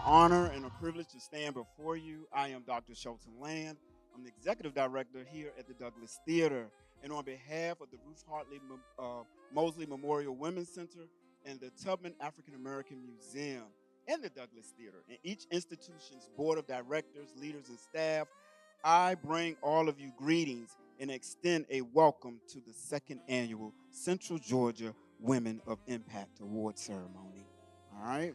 honor and a privilege to stand before you. I am Dr. Shelton Land. I'm the executive director here at the Douglas Theater. And on behalf of the Ruth Hartley Mosley Memorial Women's Center and the Tubman African American Museum and the Douglas Theater and each institution's board of directors, leaders, and staff, I bring all of you greetings and extend a welcome to the second annual Central Georgia Women of Impact Award Ceremony. All right.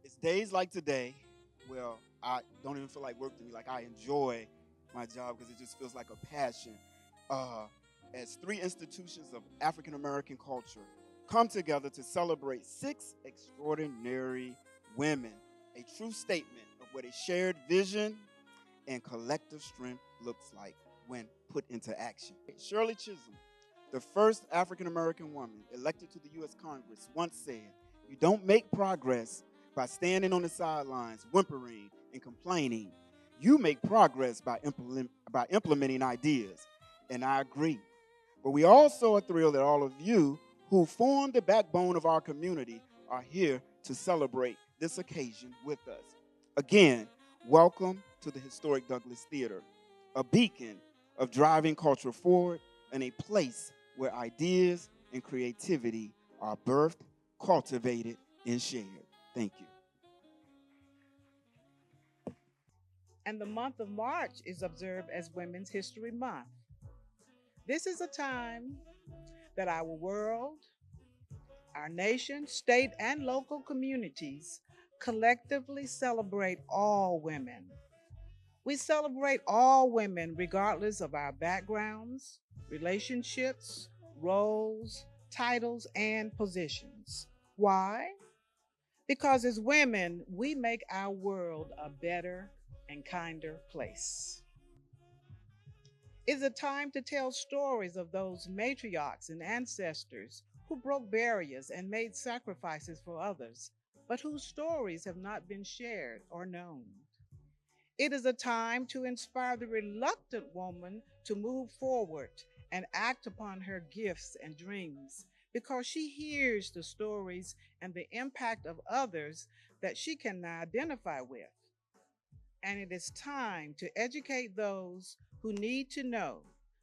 It's days like today, well, I don't even feel like work to me. Like I enjoy my job because it just feels like a passion. Uh, as three institutions of African American culture come together to celebrate six extraordinary women, a true statement of what a shared vision and collective strength looks like when put into action. Shirley Chisholm, the first African American woman elected to the U.S. Congress, once said, "You don't make progress by standing on the sidelines, whimpering and complaining. You make progress by implementing ideas." And I agree. But we also are thrilled that all of you who form the backbone of our community are here to celebrate this occasion with us. Again, welcome to the historic Douglas Theater, a beacon of driving culture forward and a place where ideas and creativity are birthed, cultivated, and shared. Thank you. And the month of March is observed as Women's History Month. This is a time that our world, our nation, state, and local communities collectively celebrate all women. We celebrate all women regardless of our backgrounds, relationships, roles, titles, and positions. Why? Because as women, we make our world a better and kinder place. It's a time to tell stories of those matriarchs and ancestors who broke barriers and made sacrifices for others, but whose stories have not been shared or known. It is a time to inspire the reluctant woman to move forward and act upon her gifts and dreams because she hears the stories and the impact of others that she can identify with. And it is time to educate those who need to know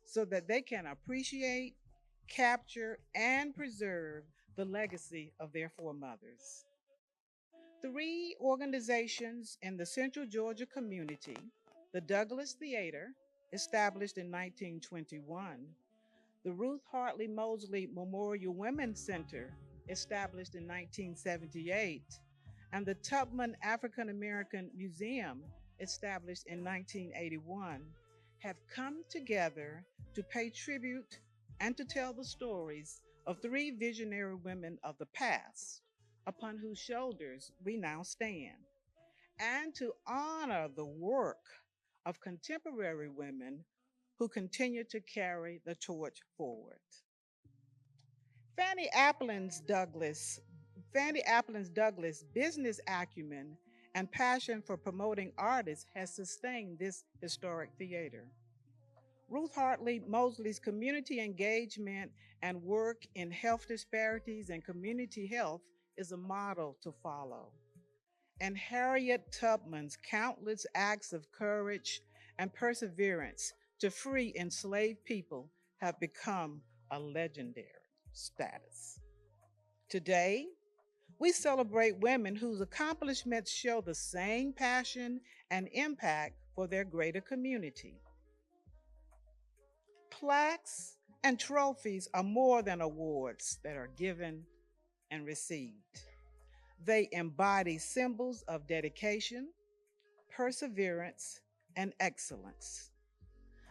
so that they can appreciate, capture, and preserve the legacy of their foremothers. Three organizations in the Central Georgia community: the Douglas Theater, established in 1921, the Ruth Hartley Mosley Memorial Women's Center, established in 1978, and the Tubman African American Museum, established in 1981, have come together to pay tribute and to tell the stories of three visionary women of the past upon whose shoulders we now stand, and to honor the work of contemporary women who continue to carry the torch forward. Fannie Applin's Douglas, Fannie Applin's Douglas business acumen and passion for promoting artists has sustained this historic theater. Ruth Hartley Mosley's community engagement and work in health disparities and community health is a model to follow. And Harriet Tubman's countless acts of courage and perseverance to free enslaved people have become a legendary status. Today, we celebrate women whose accomplishments show the same passion and impact for their greater community. Plaques and trophies are more than awards that are given and received. They embody symbols of dedication, perseverance, and excellence.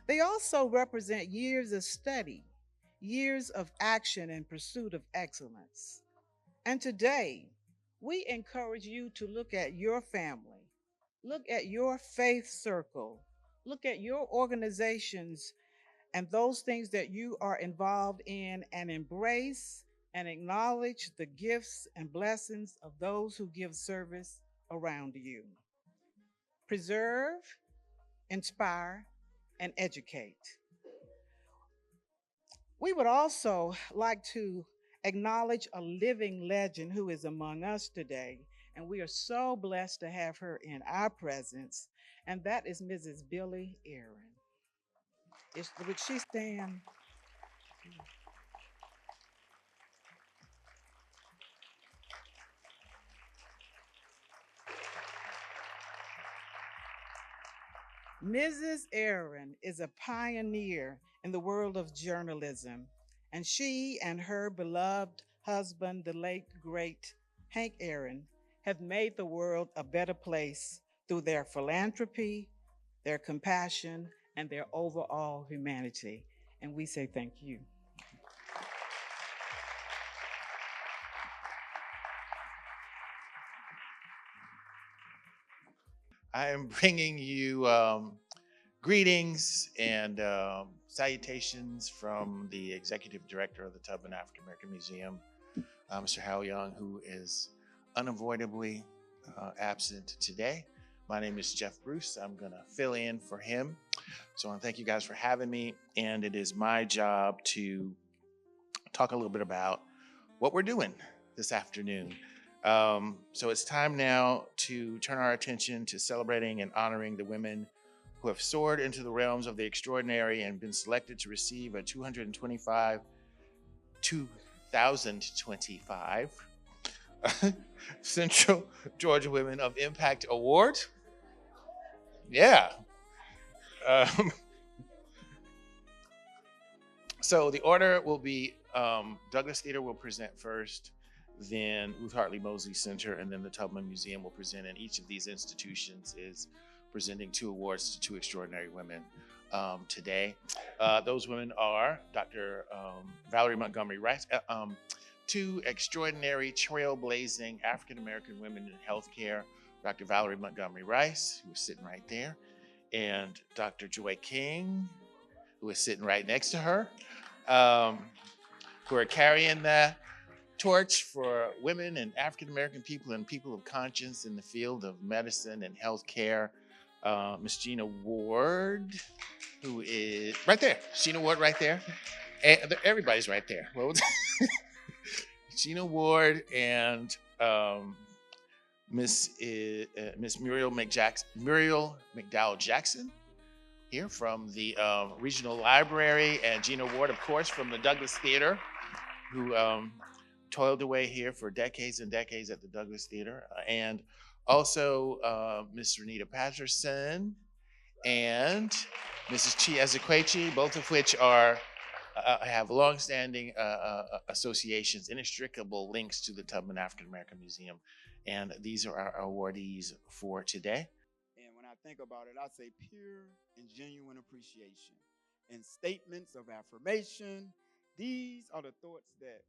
They also represent years of study, years of action in pursuit of excellence. And today, we encourage you to look at your family, look at your faith circle, look at your organizations and those things that you are involved in, and embrace and acknowledge the gifts and blessings of those who give service around you. Preserve, inspire, and educate. We would also like to acknowledge a living legend who is among us today. And we are so blessed to have her in our presence. And that is Mrs. Billy Aaron. Would she stand? Mrs. Aaron is a pioneer in the world of journalism, and she and her beloved husband, the late great Hank Aaron, have made the world a better place through their philanthropy, their compassion, and their overall humanity. And we say thank you. I am bringing you greetings and salutations from the executive director of the Tubman African American Museum, Mr. Hal Young, who is unavoidably absent today. My name is Jeff Bruce. I'm going to fill in for him. So I want to thank you guys for having me. And it is my job to talk a little bit about what we're doing this afternoon. So it's time now to turn our attention to celebrating and honoring the women who have soared into the realms of the extraordinary and been selected to receive a 2025 Central Georgia Women of Impact Award. Yeah. Um, so the order will be Douglas Theater will present first, then Ruth Hartley Mosley Center, and then the Tubman Museum will present. And each of these institutions is presenting 2 awards to 2 extraordinary women today. Those women are Dr. Valerie Montgomery Rice, 2 extraordinary trailblazing African American women in healthcare, Dr. Valerie Montgomery Rice, who is sitting right there, and Dr. Joy King, who is sitting right next to her, who are carrying the torch for women and African American people and people of conscience in the field of medicine and healthcare. Miss Gina Ward, who is right there. Gina Ward, right there. And everybody's right there. Well, Gina Ward and Miss Muriel McDowell Jackson here from the Regional Library, and Gina Ward, of course, from the Douglas Theater, who toiled away here for decades and decades at the Douglas Theater, and also Miss Renita Patterson and Mrs. Chi Ezekwechi, both of which are have longstanding associations, inextricable links to the Tubman African American Museum, and these are our awardees for today. And when I think about it, I say pure and genuine appreciation and statements of affirmation. These are the thoughts that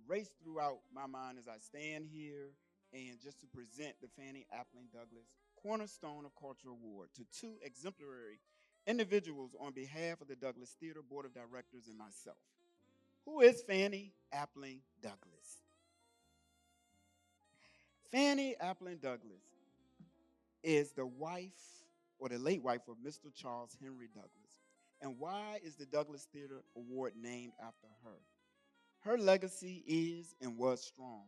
race throughout my mind as I stand here and just to present the Fannie Appling Douglas Cornerstone of Culture Award to 2 exemplary individuals on behalf of the Douglas Theater Board of Directors and myself. Who is Fannie Appling Douglas? Fannie Appling Douglas is the wife or the late wife of Mr. Charles Henry Douglas. And why is the Douglas Theater Award named after her? Her legacy is and was strong,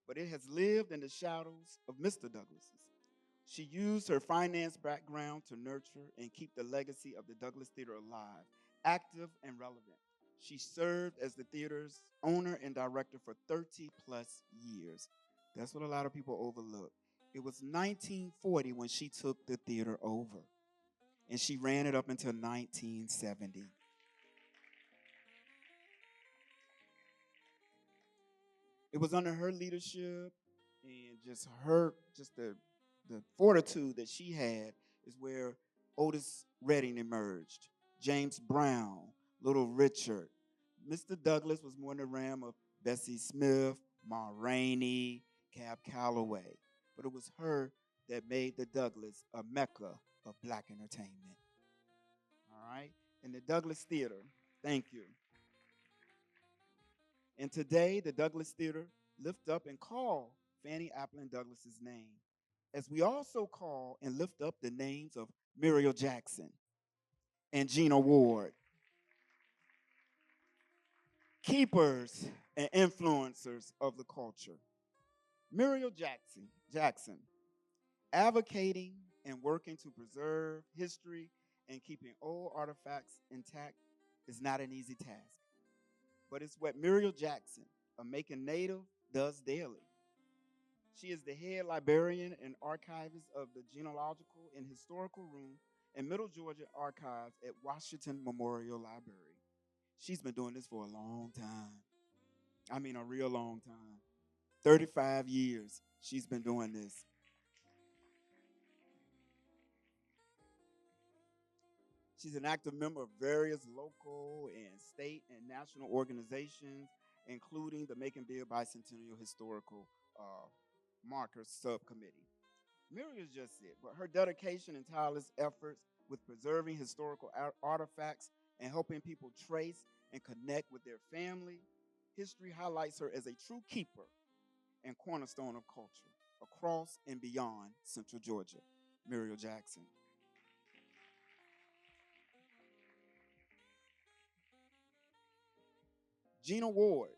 but it has lived in the shadows of Mr. Douglas's. She used her finance background to nurture and keep the legacy of the Douglas Theater alive, active and relevant. She served as the theater's owner and director for 30 plus years. That's what a lot of people overlook. It was 1940 when she took the theater over, and she ran it up until 1970. It was under her leadership and just the fortitude that she had is where Otis Redding emerged, James Brown, Little Richard. Mr. Douglas was more in the realm of Bessie Smith, Ma Rainey, Cab Calloway. But it was her that made the Douglas a mecca of black entertainment. All right? And the Douglas Theater, thank you. And today, the Douglas Theater lift up and call Fannie Appling Douglas's name, as we also call and lift up the names of Muriel Jackson and Gina Ward. keepers and influencers of the culture. Muriel Jackson, advocating and working to preserve history and keeping old artifacts intact is not an easy task, but it's what Muriel Jackson, a Macon native, does daily. She is the head librarian and archivist of the Genealogical and Historical Room in Middle Georgia Archives at Washington Memorial Library. She's been doing this for a long time. I mean, a real long time. 35 years she's been doing this. She's an active member of various local and state and national organizations, including the Macon Bicentennial Historical uh, Markers Subcommittee. Muriel's just it, but her dedication and tireless efforts with preserving historical artifacts and helping people trace and connect with their family history highlights her as a true keeper and cornerstone of culture across and beyond Central Georgia. Muriel Jackson. Gina Ward.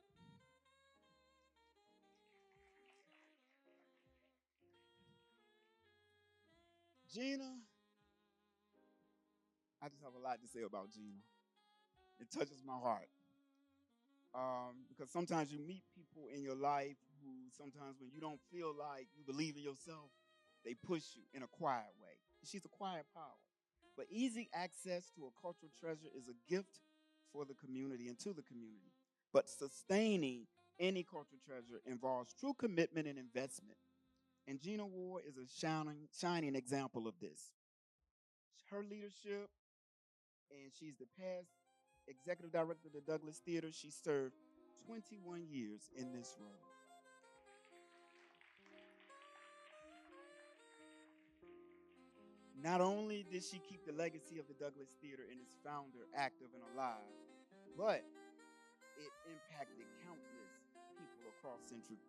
Gina, I just have a lot to say about Gina. It touches my heart. Because sometimes you meet people in your life who sometimes when you don't feel like you believe in yourself, they push you in a quiet way. She's a quiet power. But easy access to a cultural treasure is a gift for the community and to the community. But sustaining any cultural treasure involves true commitment and investment. And Gina Ward is a shining example of this. Her leadership, and she's the past executive director of the Douglas Theater. She served 21 years in this role. Not only did she keep the legacy of the Douglas Theater and its founder active and alive, but it impacted countless people across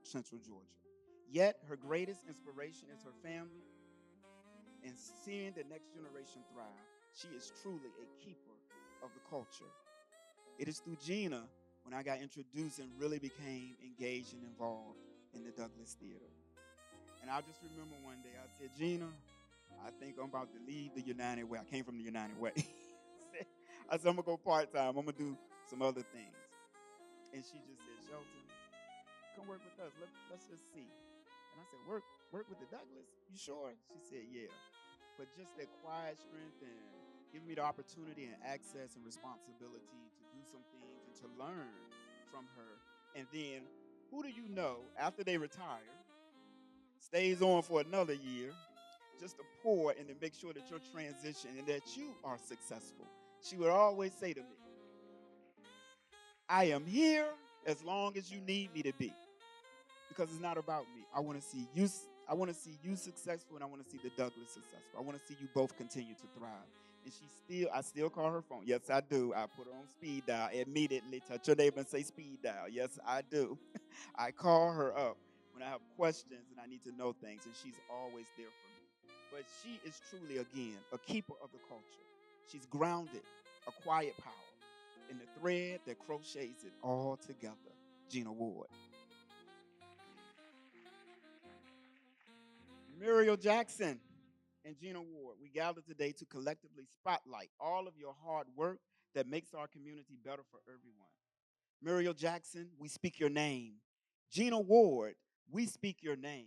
Central Georgia. Yet, her greatest inspiration is her family and seeing the next generation thrive. She is truly a keeper of the culture. It is through Gina when I got introduced and really became engaged and involved in the Douglas Theater. And I just remember one day I said, Gina, I think I'm about to leave the United Way. I came from the United Way. I said, I'm going to go part time. I'm going to do some other things. And she just said, Shelton, come work with us. Let's just see. And I said, work with the Douglas? You sure? She said, yeah. But just that quiet strength and giving me the opportunity and access and responsibility to do some things and to learn from her. And then, who do you know, after they retire, stays on for another year, just to pour and to make sure that your transition and that you are successful. She would always say to me, I am here as long as you need me to be. Because it's not about me. I want to see you successful, and I want to see the Douglas successful. I want to see you both continue to thrive. And I still call her phone. Yes, I do. I put her on speed dial immediately. Touch her neighbor and say speed dial. Yes, I do. I call her up when I have questions and I need to know things, and she's always there for me. But she is truly, again, a keeper of the culture. She's grounded, a quiet power, in the thread that crochets it all together. Gina Ward. Muriel Jackson and Gina Ward, we gather today to collectively spotlight all of your hard work that makes our community better for everyone. Muriel Jackson, we speak your name. Gina Ward, we speak your name.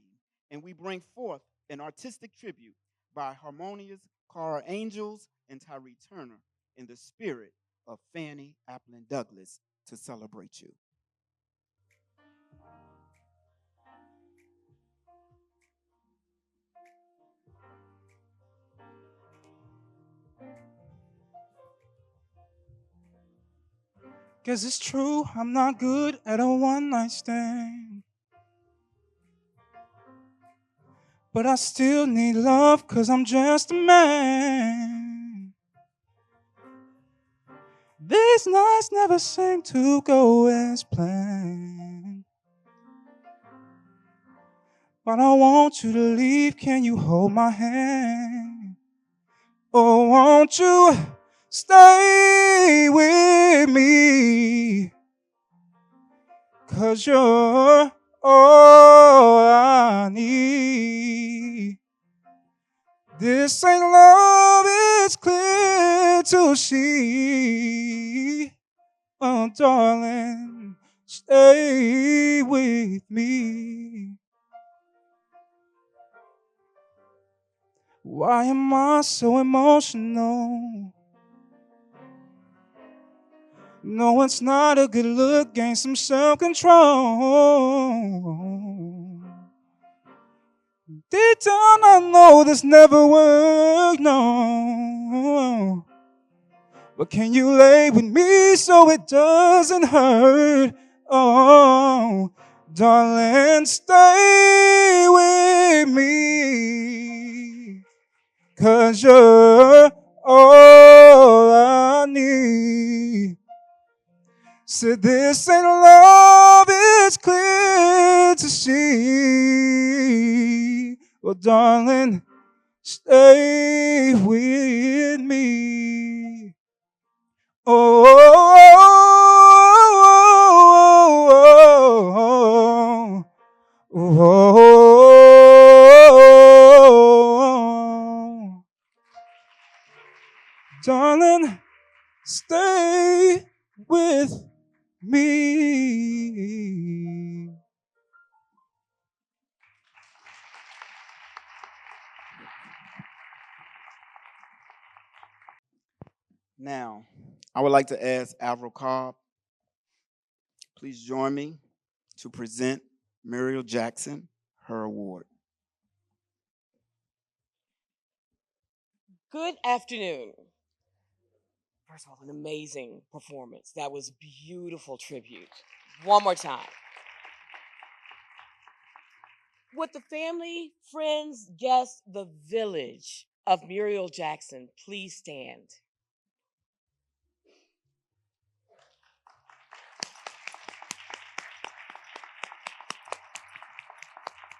And we bring forth an artistic tribute by harmonious Cara Angels and Tyree Turner in the spirit of Fannie Applin Douglas to celebrate you. 'Cause it's true, I'm not good at a one night stand. But I still need love 'cause I'm just a man. These nights never seem to go as planned. But I want you to leave, can you hold my hand? Oh, won't you stay with me? 'cause you're all I need. This ain't love, it's clear to see. Oh, darling, stay with me. Why am I so emotional? No, it's not a good look, gain some self-control. Deep down I know this never worked, no. But can you lay with me so it doesn't hurt? Oh, darling, stay with me. 'Cause you're all I need. Said this ain't love, it's clear to see. Well, darling, stay with me. Oh, oh, oh, oh, darling, stay with me. Now, I would like to ask Avril Cobb, please join me to present Muriel Jackson her award. Good afternoon. First of all, an amazing performance. That was beautiful tribute. One more time. Would the family, friends, guests, the village of Muriel Jackson please stand?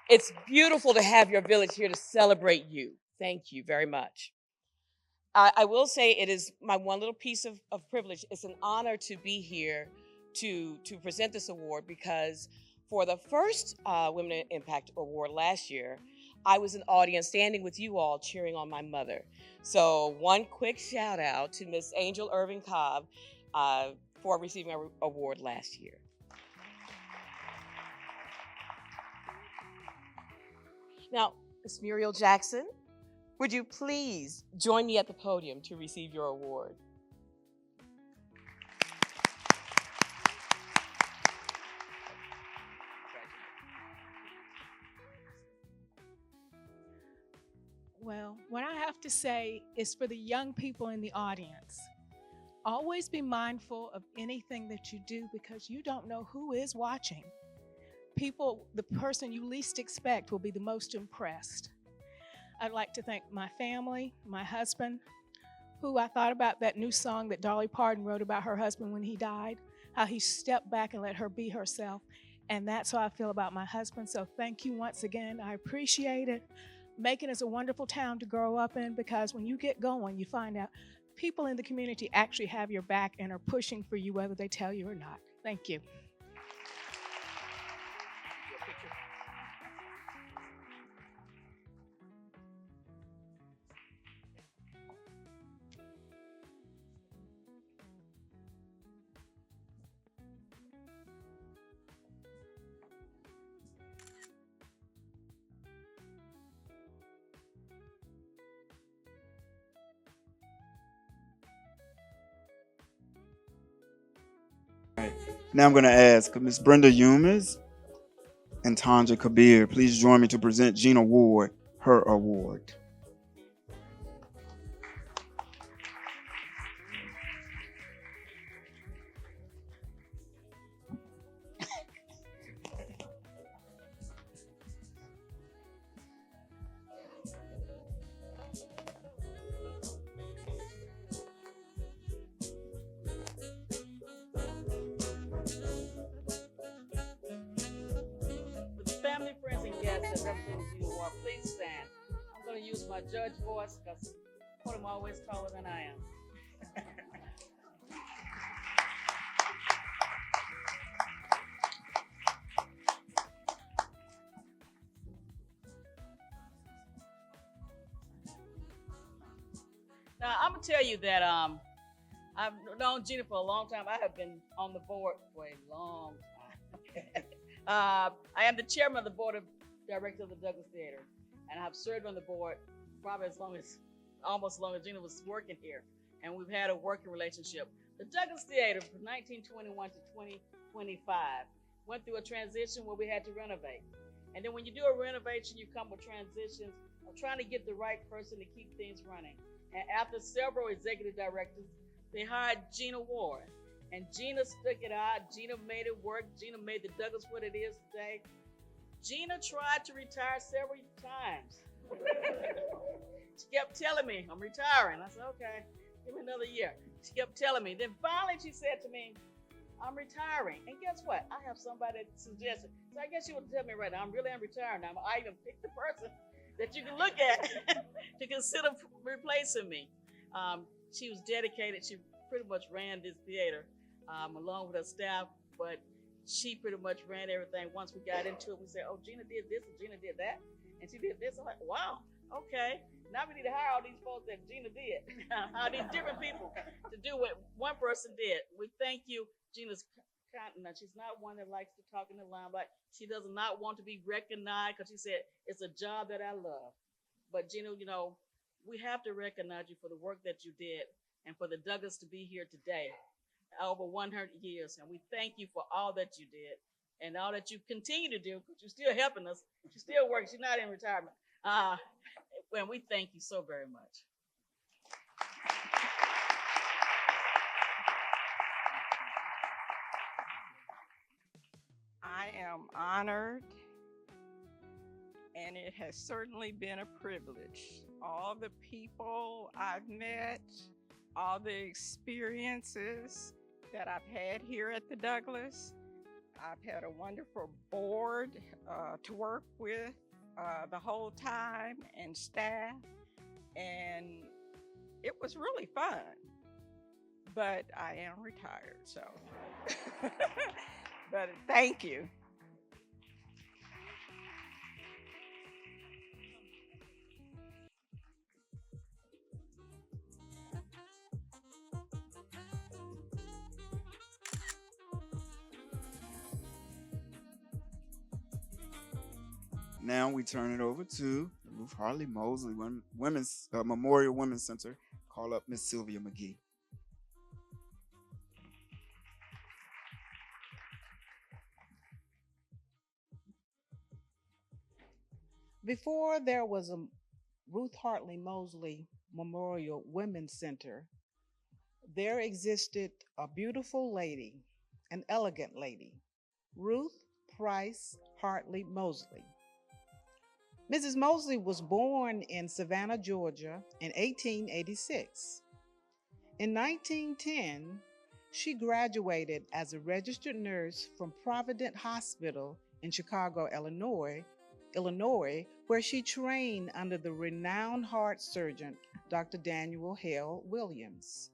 It's beautiful to have your village here to celebrate you. Thank you very much. I will say it is my one little piece of privilege. It's an honor to be here to present this award because for the first Women in Impact Award last year, I was an audience standing with you all cheering on my mother. So one quick shout out to Miss Angel Irving Cobb for receiving our award last year. Now, Miss Muriel Jackson, would you please join me at the podium to receive your award? Well, what I have to say is for the young people in the audience, always be mindful of anything that you do because you don't know who is watching. People, the person you least expect will be the most impressed. I'd like to thank my family, my husband, who I thought about that new song that Dolly Parton wrote about her husband when he died, how he stepped back and let her be herself. And that's how I feel about my husband. So thank you once again. I appreciate it. Macon is a wonderful town to grow up in because when you get going, you find out people in the community actually have your back and are pushing for you whether they tell you or not. Thank you. Now I'm going to ask Ms. Brenda Humans and Tanja Kabir, please join me to present Gina Ward her award. Family, friends, and guests that represent you are, please stand. I'm going to use my judge voice because I'm always taller than I am. Now I'm gonna tell you that I've known Gina for a long time. I have been on the board for a long time. I am the chairman of the board of directors of the Douglas Theater, and I've served on the board probably almost as long as Gina was working here, and we've had a working relationship. The Douglas Theater from 1921 to 2025 went through a transition where we had to renovate. And then when you do a renovation, you come with transitions of trying to get the right person to keep things running. And after several executive directors, they hired Gina Ward. And Gina stuck it out. Gina made it work. Gina made the Douglas what it is today. Gina tried to retire several times. She kept telling me, I'm retiring. I said, okay, give me another year. She kept telling me. Then finally she said to me, I'm retiring. And guess what? I have somebody that suggested. So I guess she would tell me right now, I'm retiring now. I even picked the person that you can look at to consider replacing me. She was dedicated. She pretty much ran this theater along with her staff, but she pretty much ran everything. Once we got into it, we said, oh, Gina did this and Gina did that. And she did this. I'm like, wow, okay. Now we need to hire all these folks that Gina did. All these different people to do what one person did. We thank you. Gina's kind. She's not one that likes to talk in the limelight. She does not want to be recognized because she said, it's a job that I love. But Gina, you know, we have to recognize you for the work that you did and for the Douglas to be here today, over 100 years. And we thank you for all that you did and all that you continue to do, because you're still helping us. She's still working. She's not in retirement. And we thank you so very much. I am honored, and it has certainly been a privilege. All the people I've met, all the experiences that I've had here at the Douglas. I've had a wonderful board to work with the whole time, and staff, and it was really fun. But I am retired, so. But thank you. Now we turn it over to Ruth Hartley Mosley, Women's Memorial Women's Center. Call up Miss Sylvia McGee. Before there was a Ruth Hartley Mosley Memorial Women's Center, there existed a beautiful lady, an elegant lady, Ruth Price Hartley Mosley. Mrs. Mosley was born in Savannah, Georgia in 1886. In 1910, she graduated as a registered nurse from Providence Hospital in Chicago, Illinois, where she trained under the renowned heart surgeon, Dr. Daniel Hale Williams.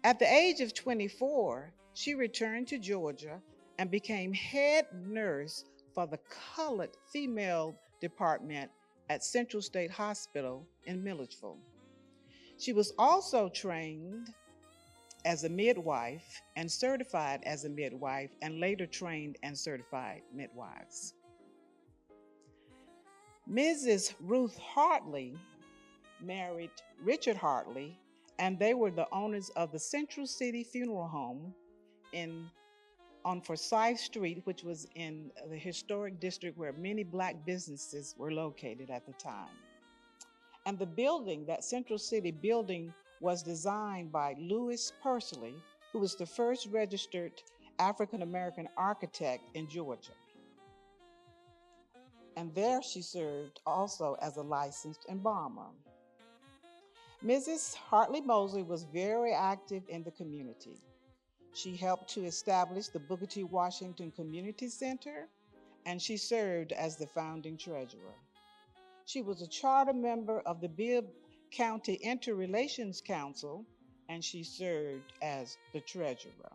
At the age of 24, she returned to Georgia and became head nurse for the colored female department at Central State Hospital in Milledgeville. She was also trained as a midwife and certified as a midwife, and later trained and certified midwives. Mrs. Ruth Hartley married Richard Hartley, and they were the owners of the Central City Funeral Home on Forsyth Street, which was in the historic district where many Black businesses were located at the time. And the building, that Central City building, was designed by Louis Pursley, who was the first registered African-American architect in Georgia. And there she served also as a licensed embalmer. Mrs. Hartley Mosley was very active in the community. She helped to establish the Booker T. Washington Community Center, and she served as the founding treasurer. She was a charter member of the Bibb County Interrelations Council, and she served as the treasurer.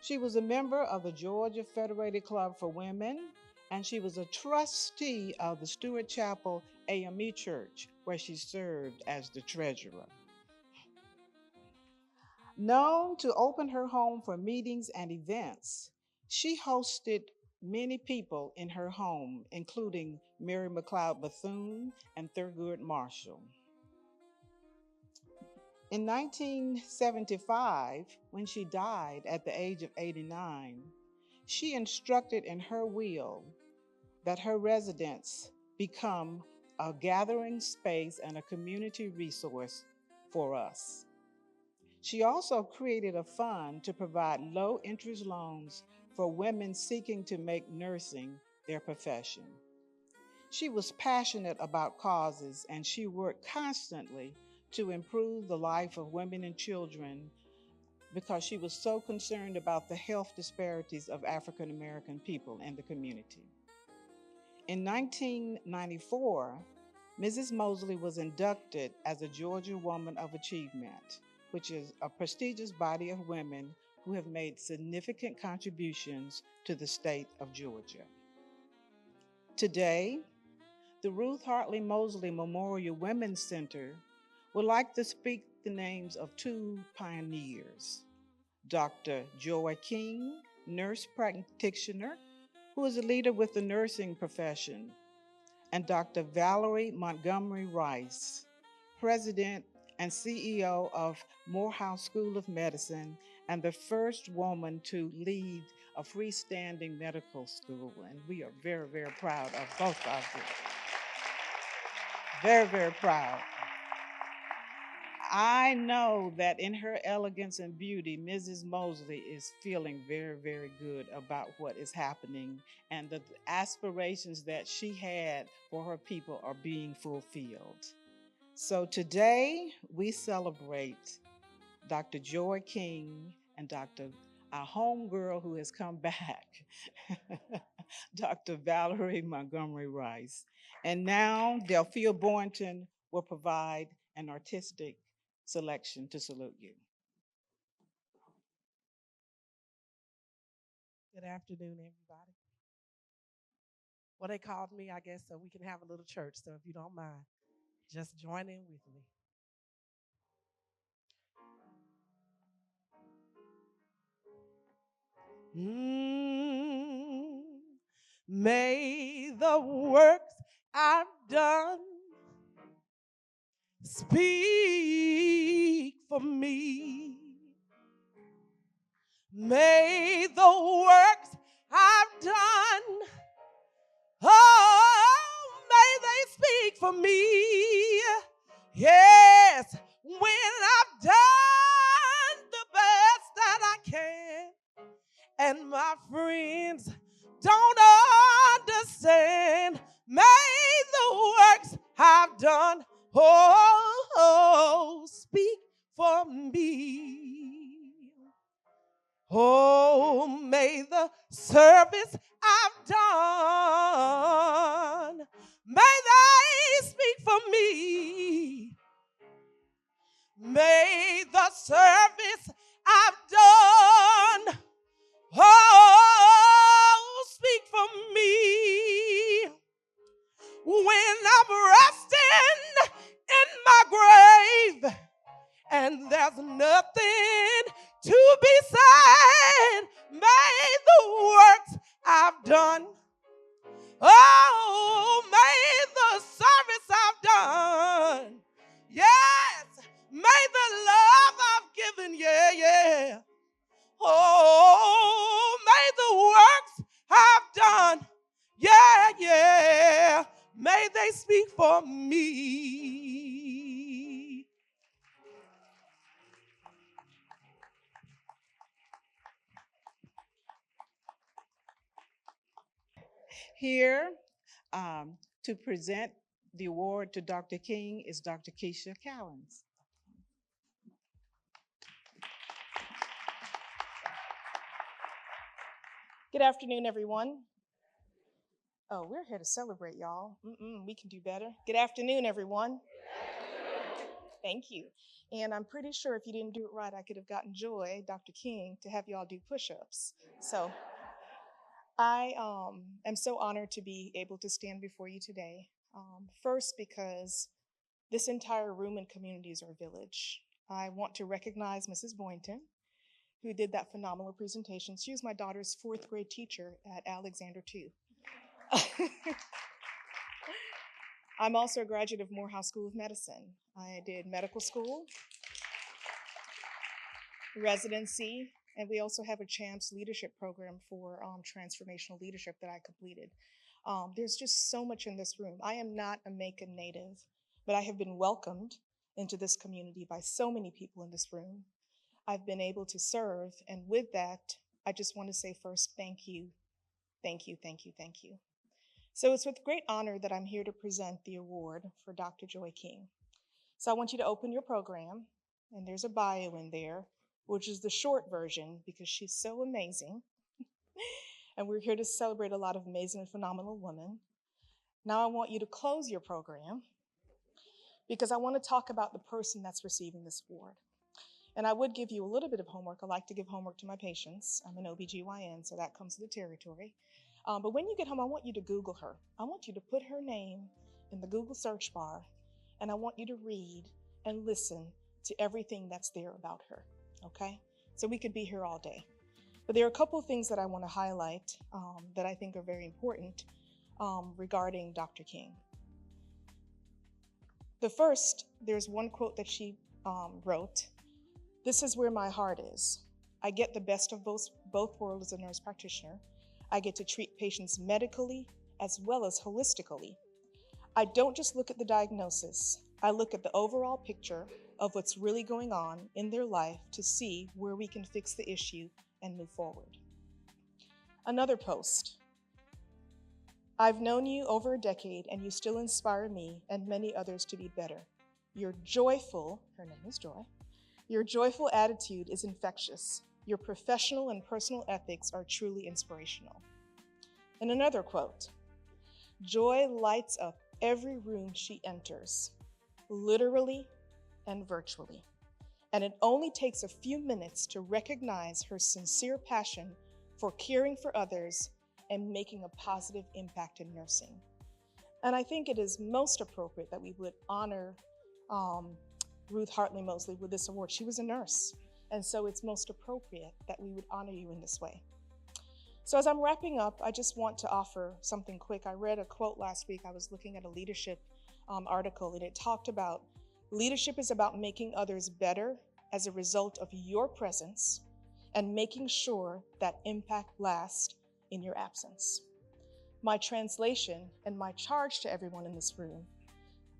She was a member of the Georgia Federated Club for Women, and she was a trustee of the Stewart Chapel AME Church, where she served as the treasurer. Known to open her home for meetings and events, she hosted many people in her home, including Mary McLeod Bethune and Thurgood Marshall. In 1975, when she died at the age of 89, she instructed in her will that her residence become a gathering space and a community resource for us. She also created a fund to provide low interest loans for women seeking to make nursing their profession. She was passionate about causes and she worked constantly to improve the life of women and children because she was so concerned about the health disparities of African American people in the community. In 1994, Mrs. Mosley was inducted as a Georgia Woman of Achievement, which is a prestigious body of women who have made significant contributions to the state of Georgia. Today, the Ruth Hartley Mosley Memorial Women's Center would like to speak the names of two pioneers, Dr. Joy King, nurse practitioner, who is a leader with the nursing profession, and Dr. Valerie Montgomery Rice, President and CEO of Morehouse School of Medicine and the first woman to lead a freestanding medical school. And we are very, very proud of both of them. Very, very proud. I know that in her elegance and beauty, Mrs. Mosley is feeling very, very good about what is happening, and the aspirations that she had for her people are being fulfilled. So today we celebrate Dr. Joy King and our homegirl who has come back, Dr. Valerie Montgomery Rice. And now Delphia Boynton will provide an artistic selection to salute you. Good afternoon, everybody. Well, they called me, I guess, so we can have a little church. So if you don't mind, just join in with me. May the works I've done speak for me. May the works I've done, oh, may they speak for me. Yes, when I've done the best that I can, and my friends don't understand, may the works I've done, oh, speak for me. Oh, may the service I've done, may they speak for me. May the service I've done, oh, speak for me. When I'm resting in my grave and there's nothing to be said, may the works I've done, oh, may the service I've done, yes, may the love I've given, yeah, oh, may the works I've done, yeah, may they speak for me. Here to present the award to Dr. King is Dr. Keisha Callens. Good afternoon, everyone. Oh, we're here to celebrate, y'all. We can do better. Good afternoon, everyone. Thank you. And I'm pretty sure if you didn't do it right, I could have gotten Joy, Dr. King, to have y'all do push-ups. So I am so honored to be able to stand before you today. First, because this entire room and community is our village. I want to recognize Mrs. Boynton, who did that phenomenal presentation. She was my daughter's 4th grade teacher at Alexander II. I'm also a graduate of Morehouse School of Medicine. I did medical school, residency, and we also have a CHAMPS leadership program for transformational leadership that I completed. There's just so much in this room. I am not a Macon native, but I have been welcomed into this community by so many people in this room. I've been able to serve, and with that, I just want to say first, thank you, thank you, thank you, thank you. So it's with great honor that I'm here to present the award for Dr. Joy King. So I want you to open your program, and there's a bio in there, which is the short version because she's so amazing. And we're here to celebrate a lot of amazing and phenomenal women. Now I want you to close your program because I want to talk about the person that's receiving this award. And I would give you a little bit of homework. I like to give homework to my patients. I'm an OBGYN, so that comes with the territory. But when you get home, I want you to Google her. I want you to put her name in the Google search bar, and I want you to read and listen to everything that's there about her, okay? So we could be here all day. But there are a couple of things that I want to highlight that I think are very important regarding Dr. King. The first, there's one quote that she wrote. This is where my heart is. I get the best of both worlds as a nurse practitioner. I get to treat patients medically as well as holistically. I don't just look at the diagnosis. I look at the overall picture of what's really going on in their life to see where we can fix the issue and move forward. Another post. I've known you over a decade and you still inspire me and many others to be better. Your joyful, her name is Joy, your joyful attitude is infectious. Your professional and personal ethics are truly inspirational. And another quote, Joy lights up every room she enters, literally and virtually. And it only takes a few minutes to recognize her sincere passion for caring for others and making a positive impact in nursing. And I think it is most appropriate that we would honor Ruth Hartley Mosley with this award. She was a nurse, and so it's most appropriate that we would honor you in this way. So as I'm wrapping up, I just want to offer something quick. I read a quote last week. I was looking at a leadership article, and it talked about leadership is about making others better as a result of your presence and making sure that impact lasts in your absence. My translation and my charge to everyone in this room,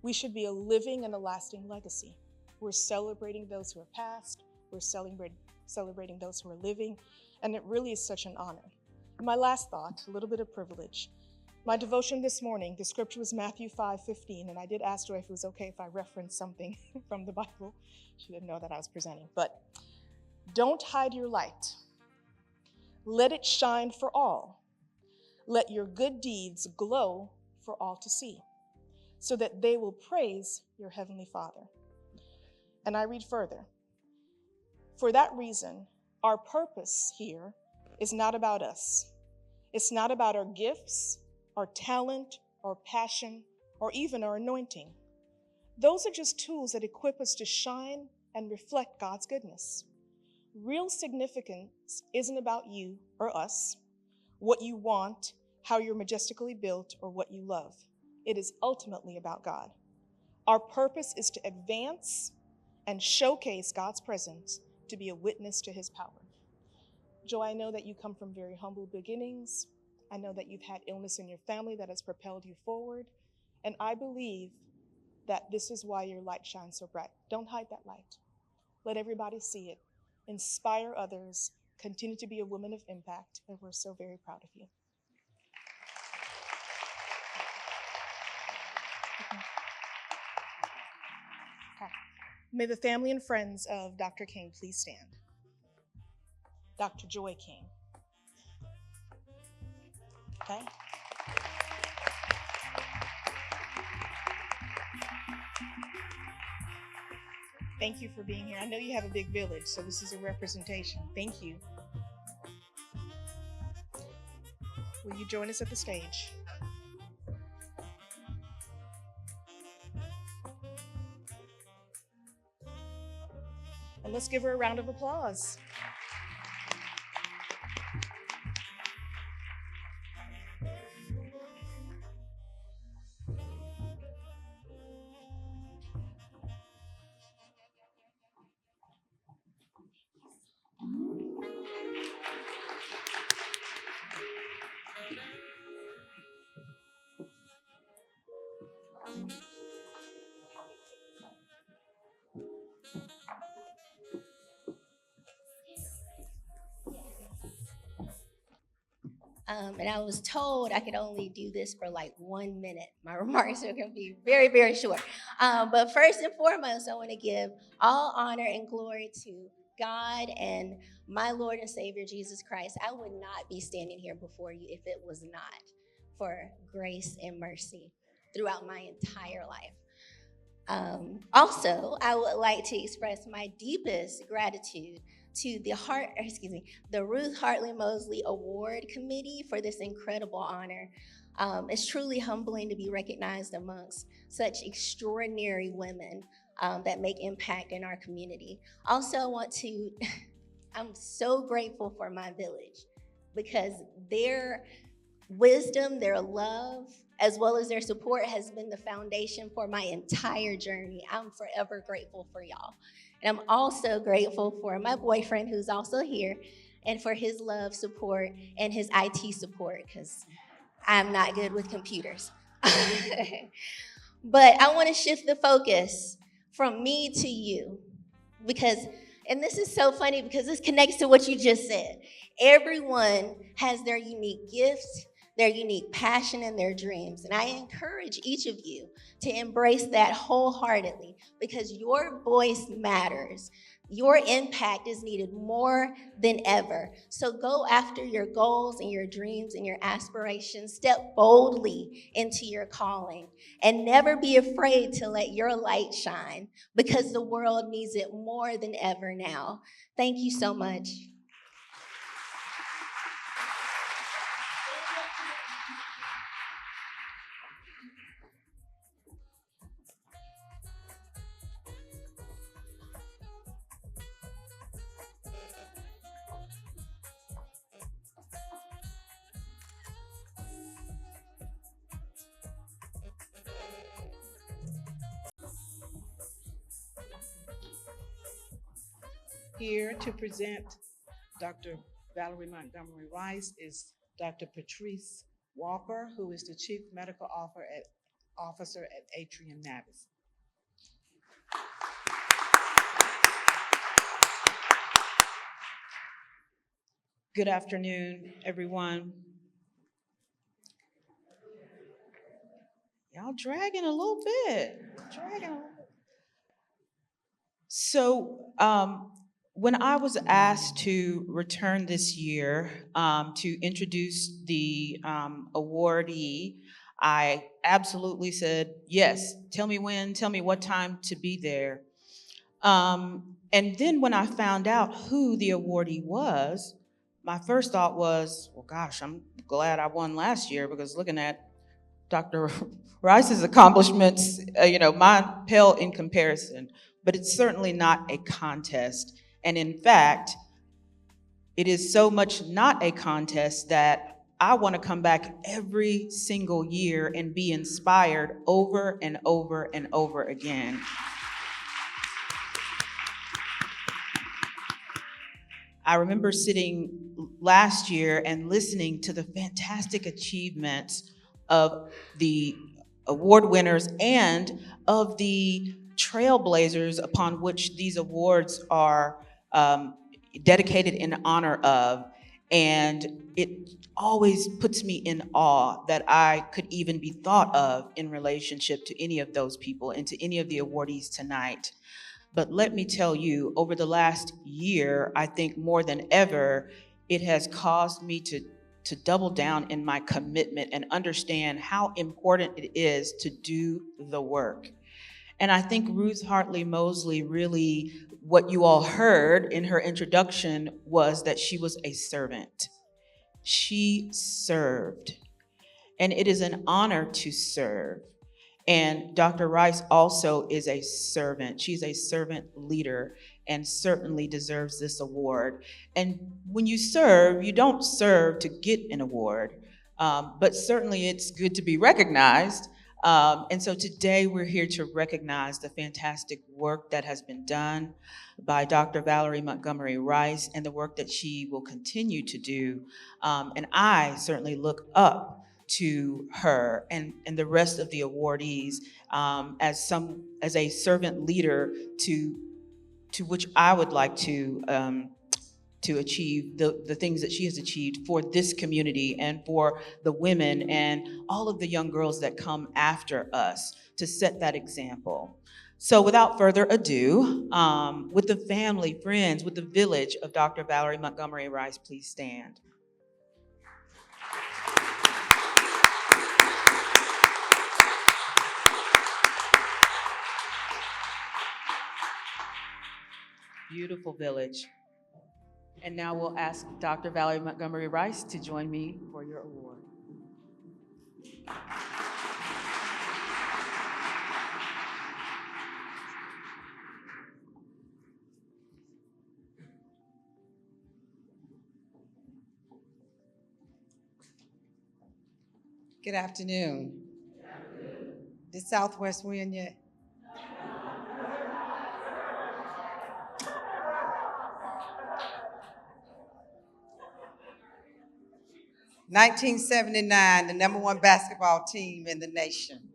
we should be a living and a lasting legacy. We're celebrating those who have passed, we're celebrating those who are living, and it really is such an honor. My last thought, a little bit of privilege. My devotion this morning, the scripture was Matthew 5:15, and I did ask Joy if it was okay if I referenced something from the Bible. She didn't know that I was presenting, but don't hide your light. Let it shine for all. Let your good deeds glow for all to see, so that they will praise your heavenly Father. And I read further. For that reason, our purpose here is not about us. It's not about our gifts, our talent, our passion, or even our anointing. Those are just tools that equip us to shine and reflect God's goodness. Real significance isn't about you or us, what you want, how you're majestically built, or what you love. It is ultimately about God. Our purpose is to advance and showcase God's presence, to be a witness to his power. Joy, I know that you come from very humble beginnings. I know that you've had illness in your family that has propelled you forward. And I believe that this is why your light shines so bright. Don't hide that light. Let everybody see it. Inspire others. Continue to be a woman of impact. And we're so very proud of you. Okay. May the family and friends of Dr. King please stand. Dr. Joy King. Okay. Thank you for being here. I know you have a big village, so this is a representation. Thank you. Will you join us at the stage? And let's give her a round of applause. And I was told I could only do this for like 1 minute. My remarks are going to be very, very short. But first and foremost, I want to give all honor and glory to God and my Lord and Savior, Jesus Christ. I would not be standing here before you if it was not for grace and mercy throughout my entire life. Also, I would like to express my deepest gratitude to the Ruth Hartley Mosley Award Committee for this incredible honor. It's truly humbling to be recognized amongst such extraordinary women that make impact in our community. Also, I'm so grateful for my village because their wisdom, their love, as well as their support has been the foundation for my entire journey. I'm forever grateful for y'all. And I'm also grateful for my boyfriend who's also here and for his love, support, and his IT support because I'm not good with computers. But I want to shift the focus from me to you because, and this is so funny because this connects to what you just said. Everyone has their unique gifts, their unique passion, and their dreams. And I encourage each of you to embrace that wholeheartedly because your voice matters. Your impact is needed more than ever. So go after your goals and your dreams and your aspirations. Step boldly into your calling and never be afraid to let your light shine because the world needs it more than ever now. Thank you so much. Here to present Dr. Valerie Montgomery Rice is Dr. Patrice Walker, who is the Chief Medical Officer at Atrium Navis. Good afternoon, everyone. Y'all dragging a little bit. So when I was asked to return this year to introduce the awardee, I absolutely said, yes, tell me when, tell me what time to be there. And then when I found out who the awardee was, my first thought was, well, gosh, I'm glad I won last year because looking at Dr. Rice's accomplishments, mine pale in comparison, but it's certainly not a contest. And in fact, it is so much not a contest that I want to come back every single year and be inspired over and over and over again. I remember sitting last year and listening to the fantastic achievements of the award winners and of the trailblazers upon which these awards are dedicated in honor of. And it always puts me in awe that I could even be thought of in relationship to any of those people and to any of the awardees tonight. But let me tell you, over the last year, I think more than ever, it has caused me to double down in my commitment and understand how important it is to do the work. And I think Ruth Hartley Mosley really, what you all heard in her introduction was that she was a servant. She served. And it is an honor to serve. And Dr. Rice also is a servant. She's a servant leader and certainly deserves this award. And when you serve, you don't serve to get an award, but certainly it's good to be recognized. And so today we're here to recognize the fantastic work that has been done by Dr. Valerie Montgomery Rice and the work that she will continue to do. And I certainly look up to her and the rest of the awardees as a servant leader to which I would like to achieve the things that she has achieved for this community and for the women and all of the young girls that come after us to set that example. So without further ado, with the family, friends, with the village of Dr. Valerie Montgomery Rice, please stand. Beautiful village. And now we'll ask Dr. Valerie Montgomery Rice to join me for your award. Good afternoon. Did Southwest win yet? 1979, the #1 basketball team in the nation.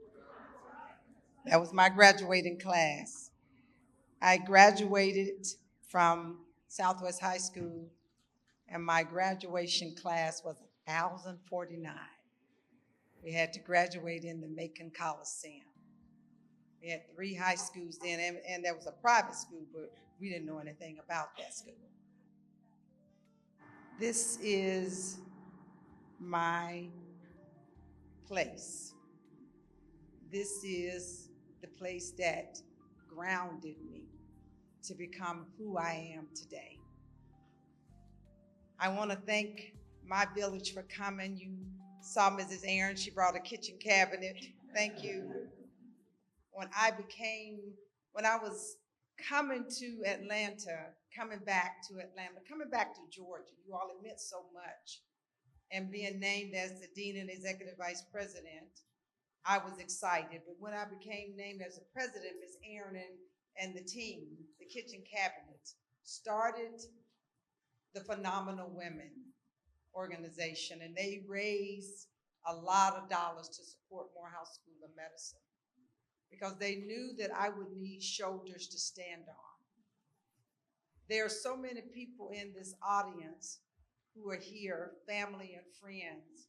That was my graduating class. I graduated from Southwest High School, and my graduation class was 1,049. We had to graduate in the Macon Coliseum. We had 3 high schools then, and there was a private school, but we didn't know anything about that school. This is my place. This is the place that grounded me to become who I am today. I want to thank my village for coming. You saw Mrs. Aaron, she brought a kitchen cabinet. Thank you. When I was coming to Atlanta, coming back to Georgia, you all have meant so much. And being named as the Dean and Executive Vice President, I was excited. But when I became named as the President, Ms. Aaron and the team, the kitchen cabinet, started the Phenomenal Women organization, and they raised a lot of dollars to support Morehouse School of Medicine because they knew that I would need shoulders to stand on. There are so many people in this audience who are here, family and friends,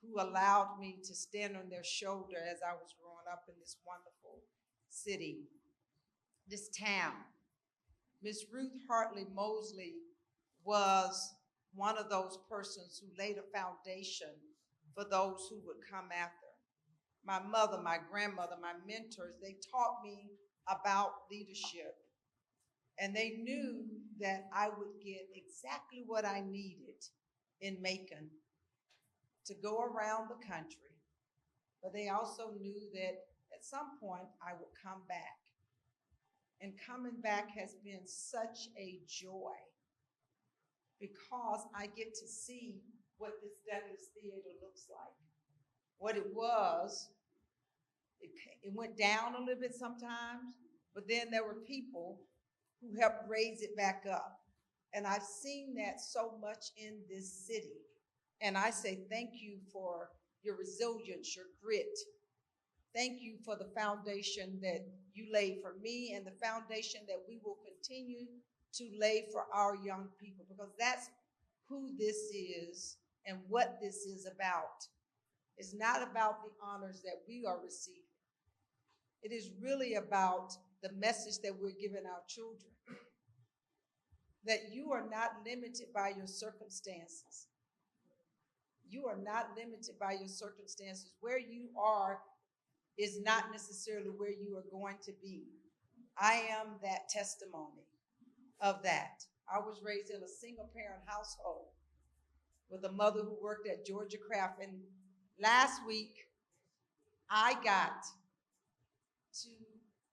who allowed me to stand on their shoulder as I was growing up in this wonderful city, this town. Miss Ruth Hartley Mosley was one of those persons who laid a foundation for those who would come after. My mother, my grandmother, my mentors, they taught me about leadership. And they knew that I would get exactly what I needed in Macon to go around the country. But they also knew that at some point I would come back. And coming back has been such a joy because I get to see what this Douglas Theater looks like. What it was, it went down a little bit sometimes, but then there were people who helped raise it back up. And I've seen that so much in this city. And I say thank you for your resilience, your grit. Thank you for the foundation that you laid for me and the foundation that we will continue to lay for our young people, because that's who this is and what this is about. It's not about the honors that we are receiving. It is really about the message that we're giving our children, that you are not limited by your circumstances. You are not limited by your circumstances. Where you are is not necessarily where you are going to be. I am that testimony of that. I was raised in a single parent household with a mother who worked at Georgia Craft. And last week, I got to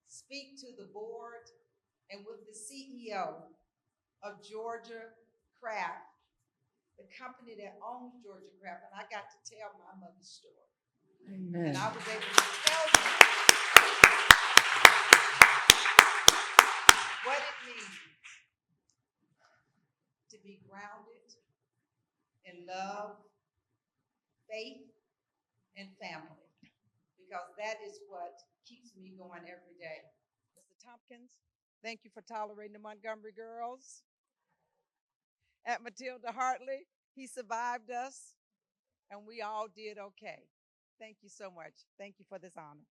speak to the board and with the CEO of Georgia Craft, the company that owns Georgia Craft, and I got to tell my mother's story. Amen. And I was able to tell them what it means to be grounded in love, faith, and family, because that is what keeps me going every day. Mr. Tompkins, thank you for tolerating the Montgomery girls. At Matilda Hartley, he survived us, and we all did okay. Thank you so much. Thank you for this honor.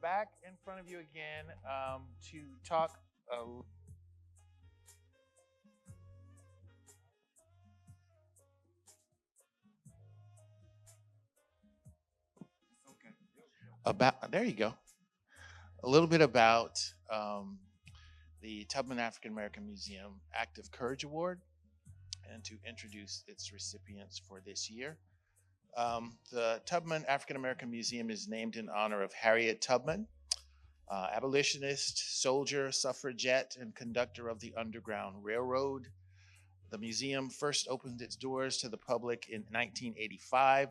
Back in front of you again to talk. About there you go. A little bit about the Tubman African American Museum Act of Courage Award, and to introduce its recipients for this year. The Tubman African American Museum is named in honor of Harriet Tubman, abolitionist, soldier, suffragette, and conductor of the Underground Railroad. The museum first opened its doors to the public in 1985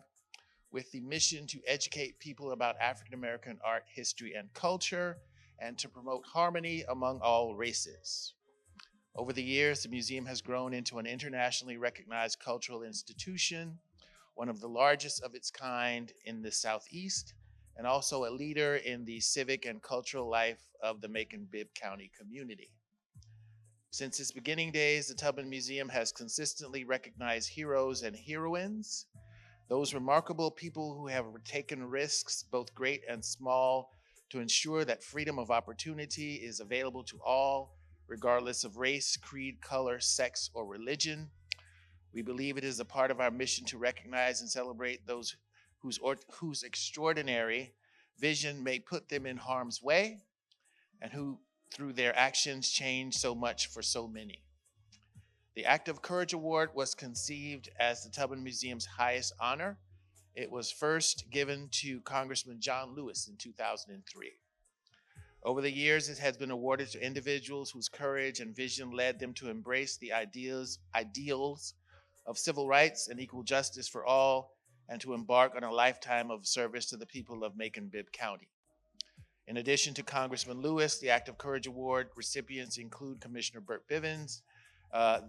with the mission to educate people about African American art, history, and culture, and to promote harmony among all races. Over the years, the museum has grown into an internationally recognized cultural institution, one of the largest of its kind in the Southeast, and also a leader in the civic and cultural life of the Macon-Bibb County community. Since its beginning days, the Tubman Museum has consistently recognized heroes and heroines, those remarkable people who have taken risks, both great and small, to ensure that freedom of opportunity is available to all, regardless of race, creed, color, sex, or religion. We believe it is a part of our mission to recognize and celebrate those whose extraordinary vision may put them in harm's way, and who, through their actions, change so much for so many. The Act of Courage Award was conceived as the Tubman Museum's highest honor. It was first given to Congressman John Lewis in 2003. Over the years, it has been awarded to individuals whose courage and vision led them to embrace the ideals of civil rights and equal justice for all, and to embark on a lifetime of service to the people of Macon-Bibb County. In addition to Congressman Lewis, the Act of Courage Award recipients include Commissioner Burt Bivens,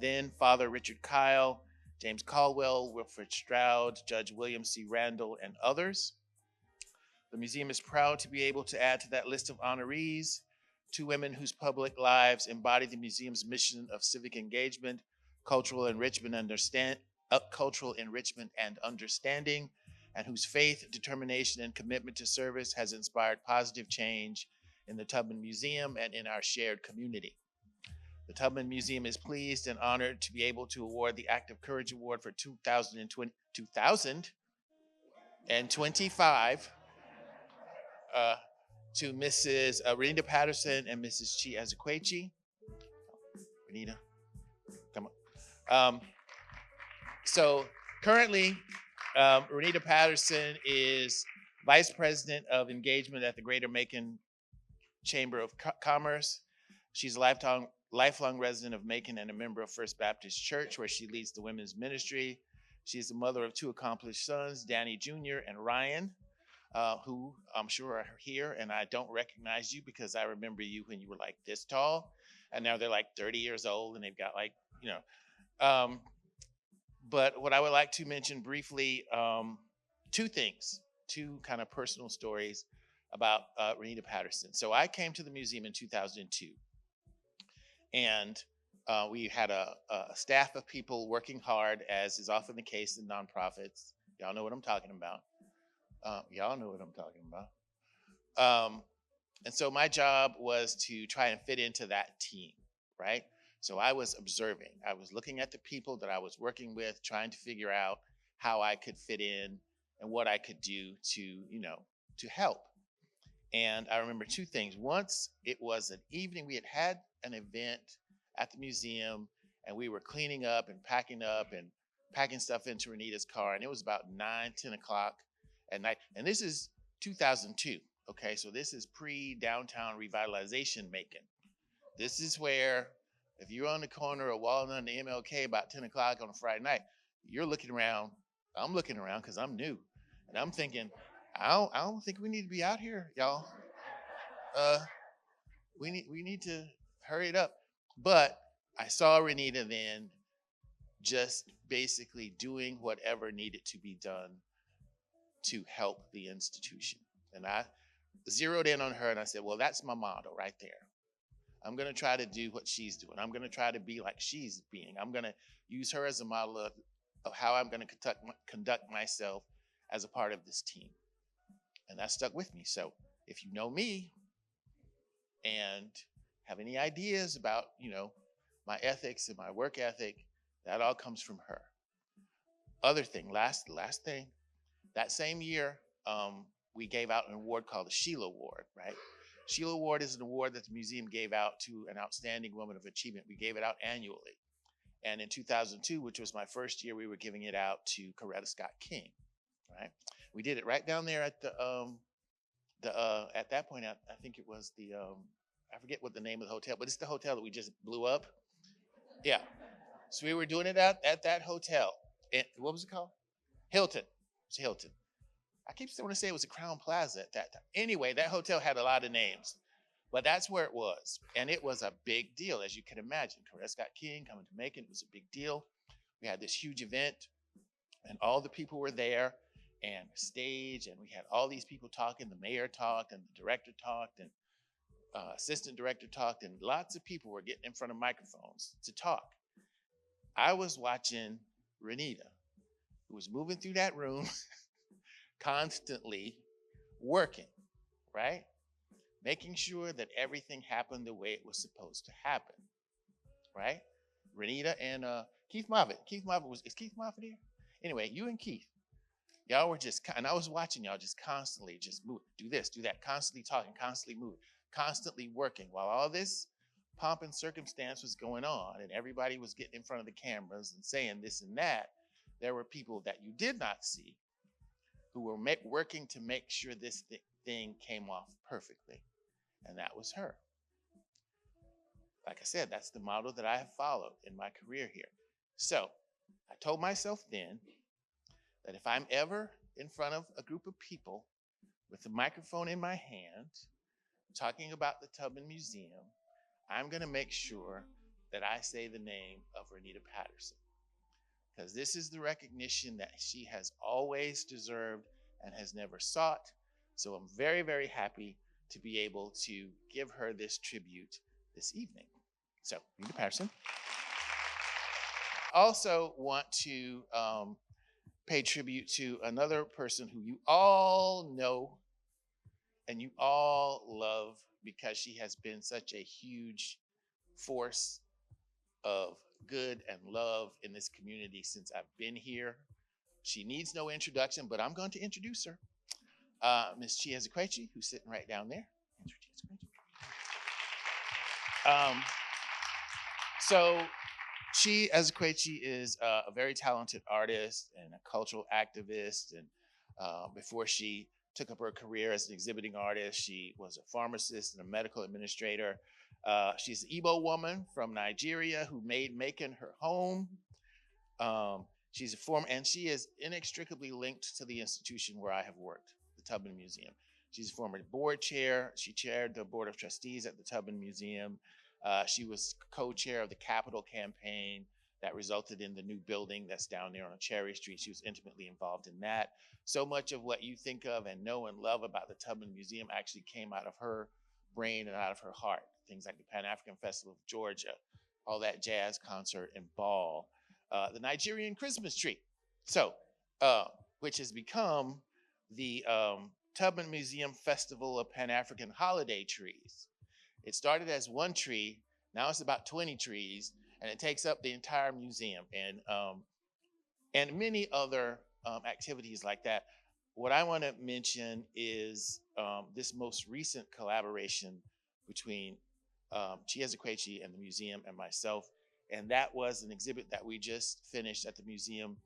then Father Richard Kyle, James Caldwell, Wilfred Stroud, Judge William C. Randall, and others. The museum is proud to be able to add to that list of honorees two women whose public lives embody the museum's mission of civic engagement, cultural enrichment and understanding, and whose faith, determination, and commitment to service has inspired positive change in the Tubman Museum and in our shared community. The Tubman Museum is pleased and honored to be able to award the Act of Courage Award for 2025 to Mrs. Renita Patterson and Mrs. Chi Ezekwechi. Renita, come on. So currently, Renita Patterson is Vice President of Engagement at the Greater Macon Chamber of Commerce. She's a lifelong resident of Macon and a member of First Baptist Church, where she leads the women's ministry. She is the mother of two accomplished sons, Danny Jr. and Ryan, who I'm sure are here, and I don't recognize you because I remember you when you were like this tall, and now they're like 30 years old, and they've got like, but what I would like to mention briefly, two things, two kind of personal stories about Renita Patterson. So I came to the museum in 2002, and we had a staff of people working hard, as is often the case in nonprofits. Y'all know what I'm talking about. And so my job was to try and fit into that team, right? So I was observing. I was looking at the people that I was working with, trying to figure out how I could fit in and what I could do to help. And I remember two things. Once it was an evening, we had an event at the museum, and we were cleaning up and packing stuff into Renita's car. And it was about 9-10 o'clock at night. And this is 2002. Okay, so this is pre-downtown revitalization Macon. This is where if you're on the corner of Walnut and MLK about 10 o'clock on a Friday night, you're looking around. I'm looking around because I'm new. And I'm thinking, I don't think we need to be out here, y'all. We need to hurry it up. But I saw Renita then just basically doing whatever needed to be done to help the institution. And I zeroed in on her and I said, well, that's my motto right there. I'm going to try to do what she's doing. I'm going to try to be like she's being. I'm going to use her as a model of how I'm going to conduct myself as a part of this team. And that stuck with me. So if you know me and have any ideas about, my ethics and my work ethic, that all comes from her. Other thing, last thing, that same year, we gave out an award called the Sheila Award, right? Sheila Award is an award that the museum gave out to an outstanding woman of achievement. We gave it out annually. And in 2002, which was my first year, we were giving it out to Coretta Scott King, right? We did it right down there at at that point, I think it was I forget what the name of the hotel, but it's the hotel that we just blew up. Yeah. So we were doing it at that hotel. And what was it called? Hilton. It's Hilton. I keep wanting to say it was a Crown Plaza at that time. Anyway, that hotel had a lot of names, but that's where it was. And it was a big deal, as you can imagine. Coretta Scott King coming to Macon, it was a big deal. We had this huge event, and all the people were there, and stage, and we had all these people talking. The mayor talked, and the director talked, and assistant director talked, and lots of people were getting in front of microphones to talk. I was watching Renita, who was moving through that room, constantly working, right? Making sure that everything happened the way it was supposed to happen, right? Renita and Keith Moffitt. Is Keith Moffitt here? Anyway, you and Keith, y'all were and I was watching y'all just constantly just move, do this, do that, constantly talking, constantly moving, constantly working while all this pomp and circumstance was going on and everybody was getting in front of the cameras and saying this and that. There were people that you did not see who were working to make sure this thing came off perfectly. And that was her. Like I said, that's the model that I have followed in my career here. So I told myself then that if I'm ever in front of a group of people with a microphone in my hand, talking about the Tubman Museum, I'm going to make sure that I say the name of Renita Patterson, because this is the recognition that she has always deserved and has never sought. So I'm very, very happy to be able to give her this tribute this evening. So, Renita Patterson. Also want to pay tribute to another person who you all know and you all love, because she has been such a huge force of good and love in this community since I've been here. She needs no introduction, but I'm going to introduce her. Ms. Chi Ezekwechi, who's sitting right down there. So Chi Ezekwechi is a very talented artist and a cultural activist. And before she took up her career as an exhibiting artist, she was a pharmacist and a medical administrator. She's an Igbo woman from Nigeria who made Macon her home. She's a former, and she is inextricably linked to the institution where I have worked, the Tubman Museum. She's a former board chair. She chaired the board of trustees at the Tubman Museum. She was co-chair of the Capital campaign that resulted in the new building that's down there on Cherry Street. She was intimately involved in that. So much of what you think of and know and love about the Tubman Museum actually came out of her brain and out of her heart. Things like the Pan-African Festival of Georgia, all that jazz concert and ball, the Nigerian Christmas tree. So, which has become the Tubman Museum Festival of Pan-African Holiday Trees. It started as one tree, now it's about 20 trees, and it takes up the entire museum and many other activities like that. What I want to mention is this most recent collaboration between Chiezikwechi and the museum and myself. And that was an exhibit that we just finished at the museum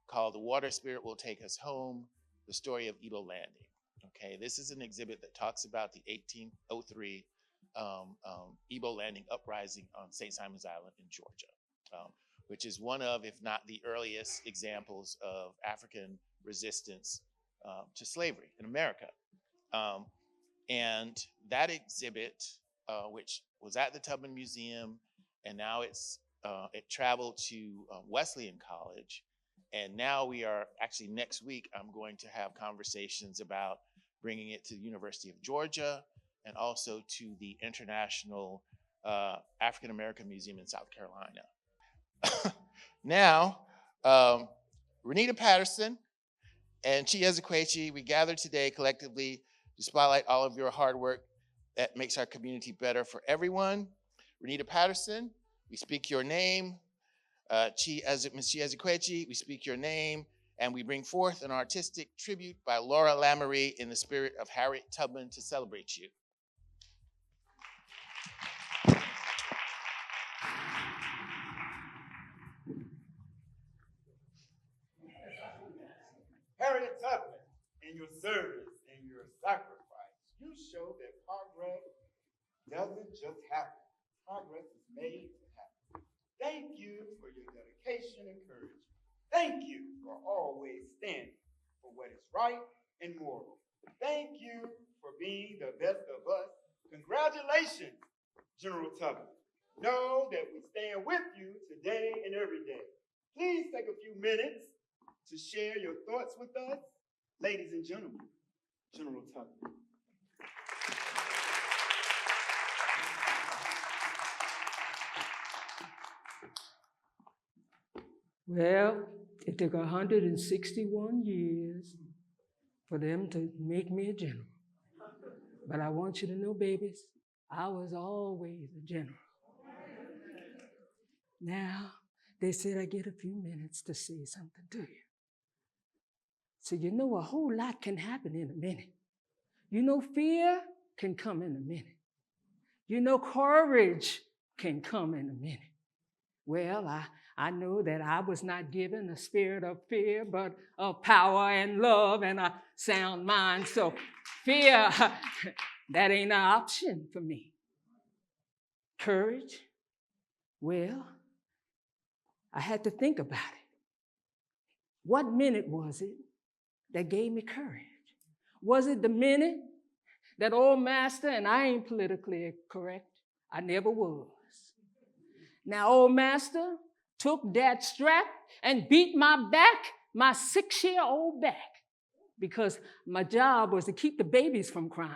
called The Water Spirit Will Take Us Home, the story of Ebo Landing. Okay, this is an exhibit that talks about the 1803 Ebo Landing uprising on St. Simon's Island in Georgia, which is one of, if not the earliest examples of African resistance to slavery in America. And that exhibit, which was at the Tubman Museum, and now it traveled to Wesleyan College. And now we are actually, next week, I'm going to have conversations about bringing it to the University of Georgia and also to the International African American Museum in South Carolina. Now, Renita Patterson and Chiezikwechi, we gathered today collectively to spotlight all of your hard work that makes our community better for everyone. Renita Patterson, we speak your name. Ms. Chiezikwechi, we speak your name, and we bring forth an artistic tribute by Laura Lamoury in the spirit of Harriet Tubman to celebrate you. Harriet Tubman, in your service and your sacrifice, you show that progress doesn't just happen. Progress is made to happen. Thank you for your dedication and courage. Thank you for always standing for what is right and moral. Thank you for being the best of us. Congratulations, General Tubman. Know that we stand with you today and every day. Please take a few minutes to share your thoughts with us. Ladies and gentlemen, General Tubman. Well, it took 161 years for them to make me a general. But I want you to know, babies, I was always a general. Now, they said I get a few minutes to say something to you. So you know a whole lot can happen in a minute. You know fear can come in a minute. You know courage can come in a minute. Well, I know that I was not given a spirit of fear, but of power and love and a sound mind. So fear, that ain't an option for me. Courage, well, I had to think about it. What minute was it that gave me courage? Was it the minute that old master, and I ain't politically correct, I never was. Now old master took that strap and beat my back, my 6-year-old back, because my job was to keep the babies from crying.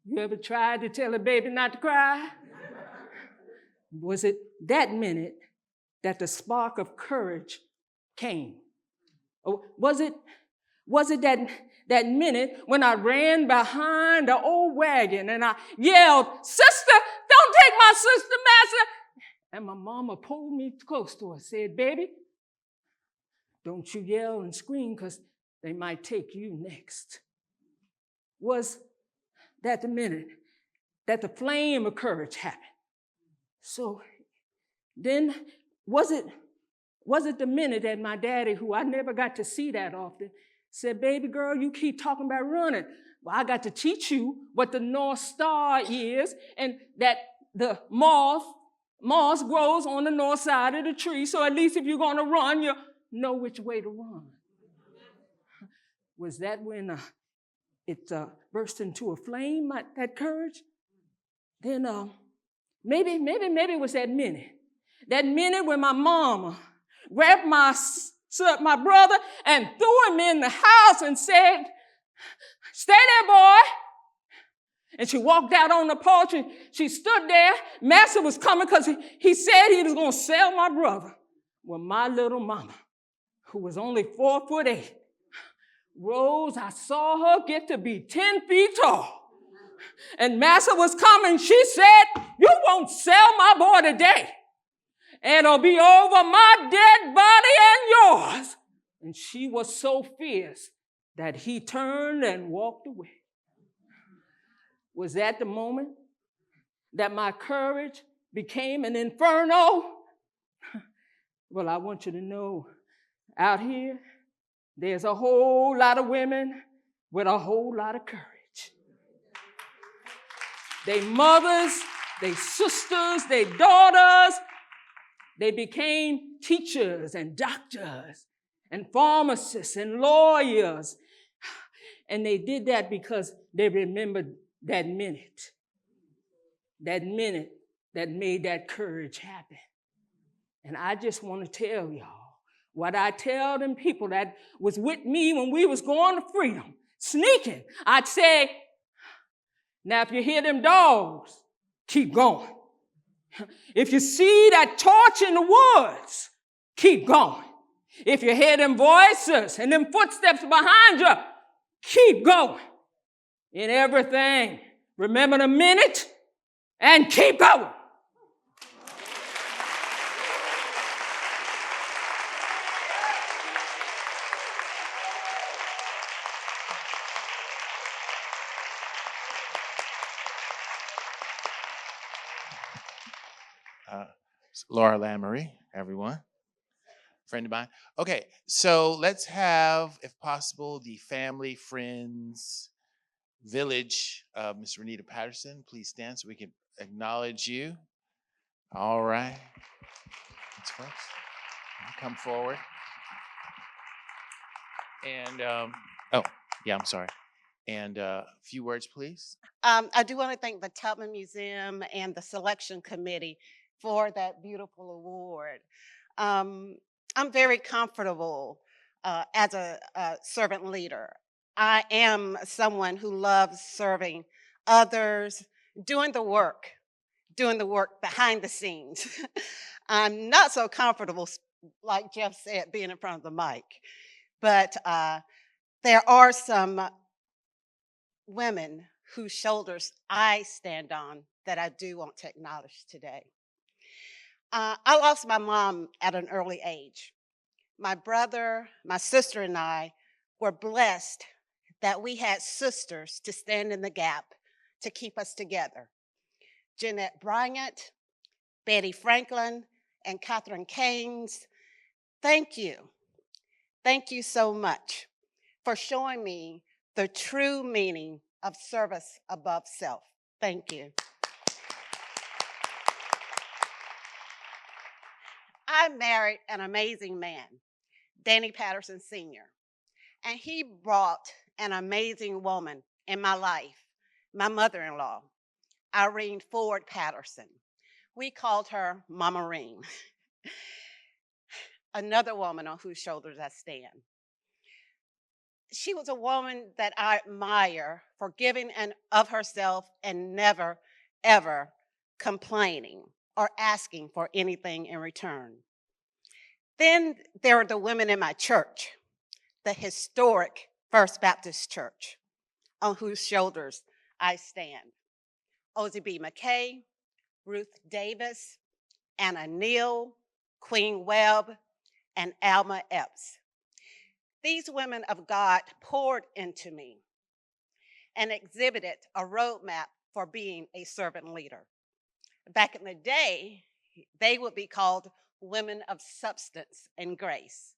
You ever tried to tell a baby not to cry? Was it that minute that the spark of courage came? Or was it that minute when I ran behind the old wagon and I yelled, "Sister, don't take my sister, master!" And my mama pulled me close to her, said, "Baby, don't you yell and scream because they might take you next." Was that the minute that the flame of courage happened? So then, was it the minute that my daddy, who I never got to see that often, said, "Baby girl, you keep talking about running. Well, I got to teach you what the North Star is, and that the moss grows on the north side of the tree, so at least if you're going to run, you know which way to run." Was that when it burst into a flame, that courage? Then maybe it was that minute when my mama grabbed my brother and threw him in the house and said, "Stay there, boy." And she walked out on the porch and she stood there. Master was coming because he said he was going to sell my brother. Well, my little mama, who was only 4'8", rose. I saw her get to be 10 feet tall. And Master was coming. She said, "You won't sell my boy today. It'll be over my dead body and yours." And she was so fierce that he turned and walked away. Was that the moment that my courage became an inferno? Well, I want you to know, out here, there's a whole lot of women with a whole lot of courage. They mothers, they sisters, they daughters, they became teachers and doctors and pharmacists and lawyers. And they did that because they remembered that minute that made that courage happen. And I just want to tell y'all what I tell them people that was with me when we was going to freedom, sneaking. I'd say, now if you hear them dogs, keep going. If you see that torch in the woods, keep going. If you hear them voices and them footsteps behind you, keep going. In everything, remember the minute and keep going. Laura Lamoury, everyone. Friend of mine. Okay, so let's have, if possible, the family, friends, village of Miss Renita Patterson. Please stand so we can acknowledge you. All right. Thanks, folks. Come forward. And, I'm sorry. And a few words, please. I do want to thank the Tubman Museum and the selection committee for that beautiful award. I'm very comfortable as a servant leader. I am someone who loves serving others, doing the work behind the scenes. I'm not so comfortable, like Jeff said, being in front of the mic. But there are some women whose shoulders I stand on that I do want to acknowledge today. I lost my mom at an early age. My brother, my sister, and I were blessed that we had sisters to stand in the gap to keep us together. Jeanette Bryant, Betty Franklin, and Catherine Keynes, thank you. Thank you so much for showing me the true meaning of service above self. Thank you. I married an amazing man, Danny Patterson Sr., and he brought an amazing woman in my life, my mother-in-law, Irene Ford Patterson. We called her Mama Reen, another woman on whose shoulders I stand. She was a woman that I admire for giving of herself and never, ever complaining or asking for anything in return. Then there are the women in my church, the historic First Baptist Church, on whose shoulders I stand. Ozzie B. McKay, Ruth Davis, Anna Neal, Queen Webb, and Alma Epps. These women of God poured into me and exhibited a roadmap for being a servant leader. Back in the day, they would be called women of substance and grace.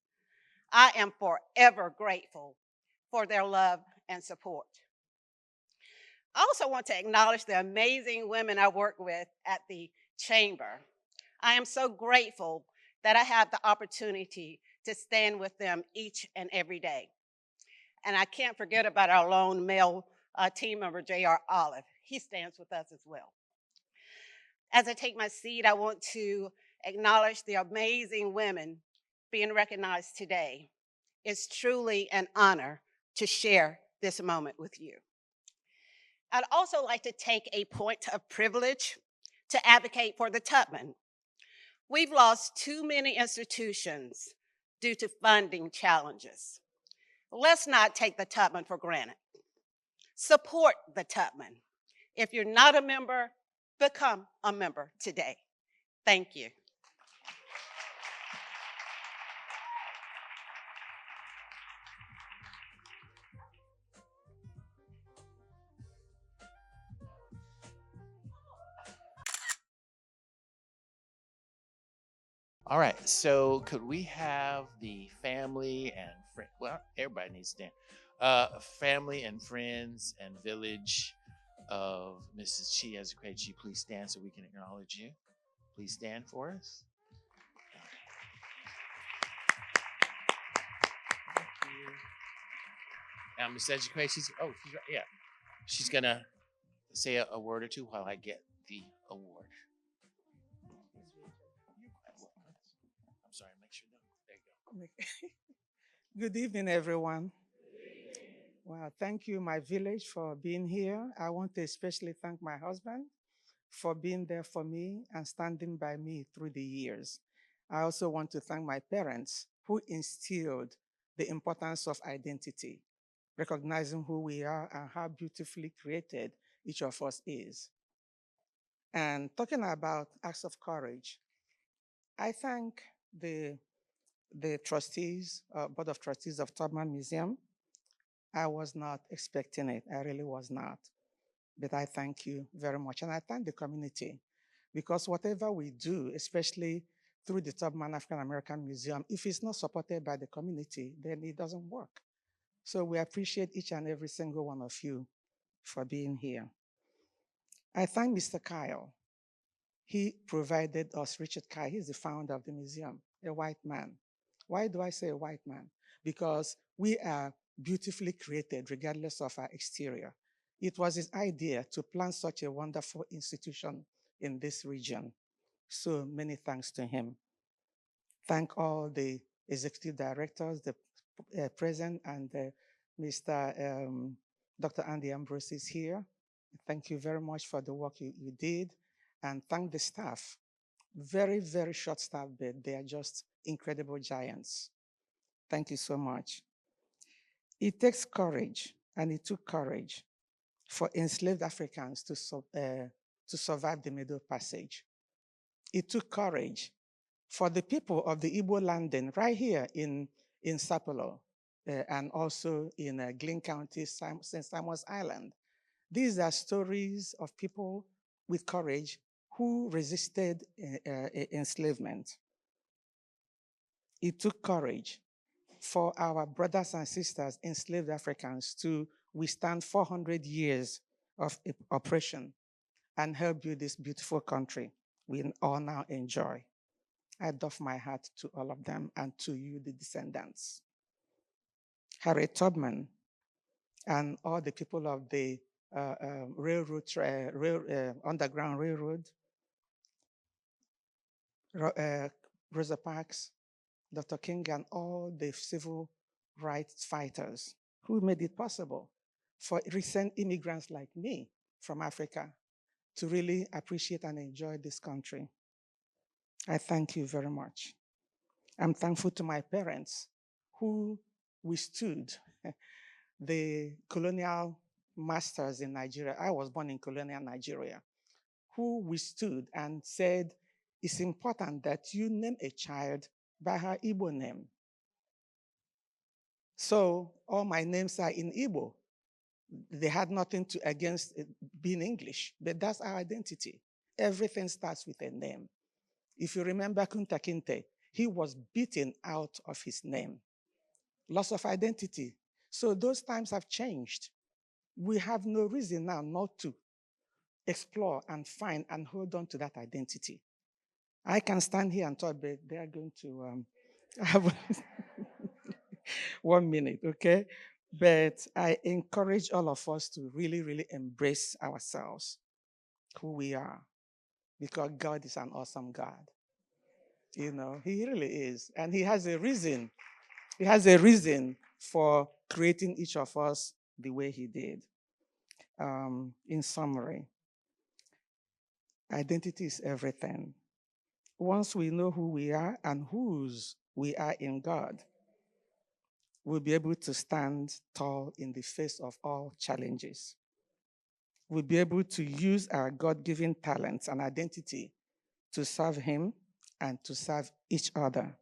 I am forever grateful for their love and support. I also want to acknowledge the amazing women I work with at the Chamber. I am so grateful that I have the opportunity to stand with them each and every day. And I can't forget about our lone male team member, J.R. Olive. He stands with us as well. As I take my seat, I want to acknowledge the amazing women being recognized today. It's truly an honor to share this moment with you. I'd also like to take a point of privilege to advocate for the Tubman. We've lost too many institutions due to funding challenges. Let's not take the Tubman for granted. Support the Tubman. If you're not a member, become a member today. Thank you. All right, so could we have the family and friend? Well, everybody needs to stand. Family and friends and village of Mrs. Chi Ezekwechi, please stand so we can acknowledge you. Please stand for us. Now, Miss Ezekwechi, she's right, yeah, she's gonna say a word or two while I get the award. I'm sorry, make sure. There you go. Good evening, everyone. Wow, thank you, my village, for being here. I want to especially thank my husband for being there for me and standing by me through the years. I also want to thank my parents who instilled the importance of identity, recognizing who we are and how beautifully created each of us is. And talking about acts of courage, I thank the trustees, board of trustees of Tubman Museum. I was not expecting it. I really was not. But I thank you very much. And I thank the community because whatever we do, especially through the Tubman African American Museum, if it's not supported by the community, then it doesn't work. So we appreciate each and every single one of you for being here. I thank Mr. Kyle. He provided us, Richard Kyle, he's the founder of the museum, a white man. Why do I say a white man? Because we are beautifully created regardless of our exterior. It was his idea to plant such a wonderful institution in this region. So many thanks to him. Thank all the executive directors, the president, and Mr. Dr. Andy Ambrose is here. Thank you very much for the work you did. And thank the staff. Very, very short staff, but they are just incredible giants. Thank you so much. It takes courage, and it took courage for enslaved Africans to survive the Middle Passage. It took courage for the people of the Igbo landing right here in Sapelo and also in Glynn County, St. Simon's Island. These are stories of people with courage who resisted enslavement. It took courage for our brothers and sisters, enslaved Africans, to withstand 400 years of oppression and help build this beautiful country we all now enjoy. I doff my hat to all of them and to you, the descendants. Harriet Tubman and all the people of the Underground Railroad, Rosa Parks, Dr. King, and all the civil rights fighters who made it possible for recent immigrants like me from Africa to really appreciate and enjoy this country. I thank you very much. I'm thankful to my parents who withstood the colonial masters in Nigeria. I was born in colonial Nigeria, who withstood and said, it's important that you name a child by her Igbo name. So all my names are in Igbo. They had nothing against being English, but that's our identity. Everything starts with a name. If you remember Kunta Kinte, he was beaten out of his name. Loss of identity. So those times have changed. We have no reason now not to explore and find and hold on to that identity. I can stand here and talk, but they are going to have 1 minute, okay? But I encourage all of us to really, really embrace ourselves, who we are, because God is an awesome God. You know, he really is. And he has a reason. He has a reason for creating each of us the way he did. In summary, identity is everything. Once we know who we are and whose we are in God, we'll be able to stand tall in the face of all challenges. We'll be able to use our God-given talents and identity to serve him and to serve each other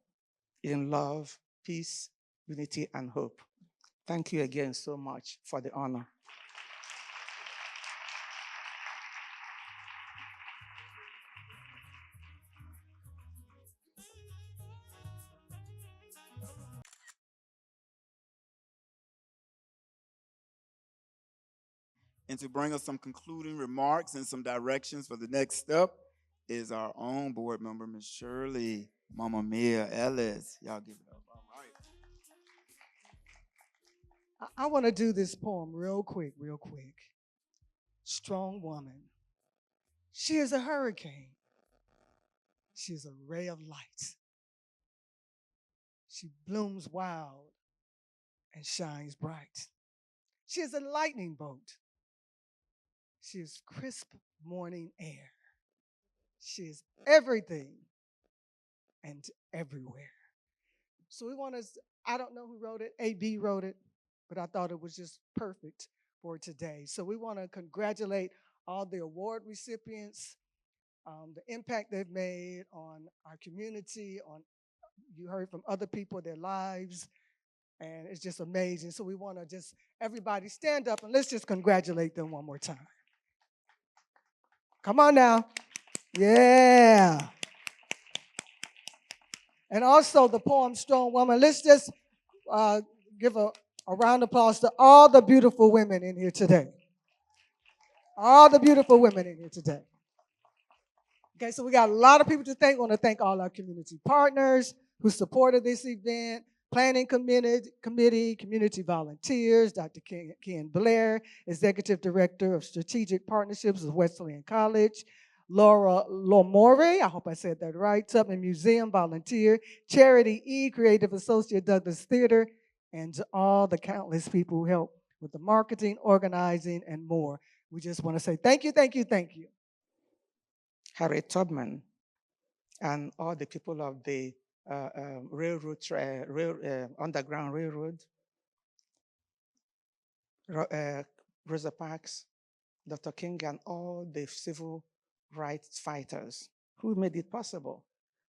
in love, peace, unity, and hope. Thank you again so much for the honor. And to bring us some concluding remarks and some directions for the next step is our own board member, Ms. Shirley Mama Mia Ellis. Y'all give it up. All right. I want to do this poem real quick, real quick. Strong woman. She is a hurricane. She is a ray of light. She blooms wild and shines bright. She is a lightning bolt. She is crisp morning air. She is everything and everywhere. So we want to, I don't know who wrote it, AB wrote it, but I thought it was just perfect for today. So we want to congratulate all the award recipients, the impact they've made on our community, on you heard from other people, their lives, and it's just amazing. So we want to just, everybody stand up and let's just congratulate them one more time. Come on now. Yeah. And also the poem Strong Woman. Let's just give a round of applause to all the beautiful women in here today. All the beautiful women in here today. Okay, so we got a lot of people to thank. I want to thank all our community partners who supported this event, planning committee, community volunteers, Dr. Ken Blair, Executive Director of Strategic Partnerships with Wesleyan College, Laura Lomore, I hope I said that right, Tubman Museum volunteer, Charity E, Creative Associate Douglas Theater, and to all the countless people who helped with the marketing, organizing, and more. We just want to say thank you, thank you, thank you. Harry Tubman, and all the people of the Underground Railroad, Rosa Parks, Dr. King, and all the civil rights fighters who made it possible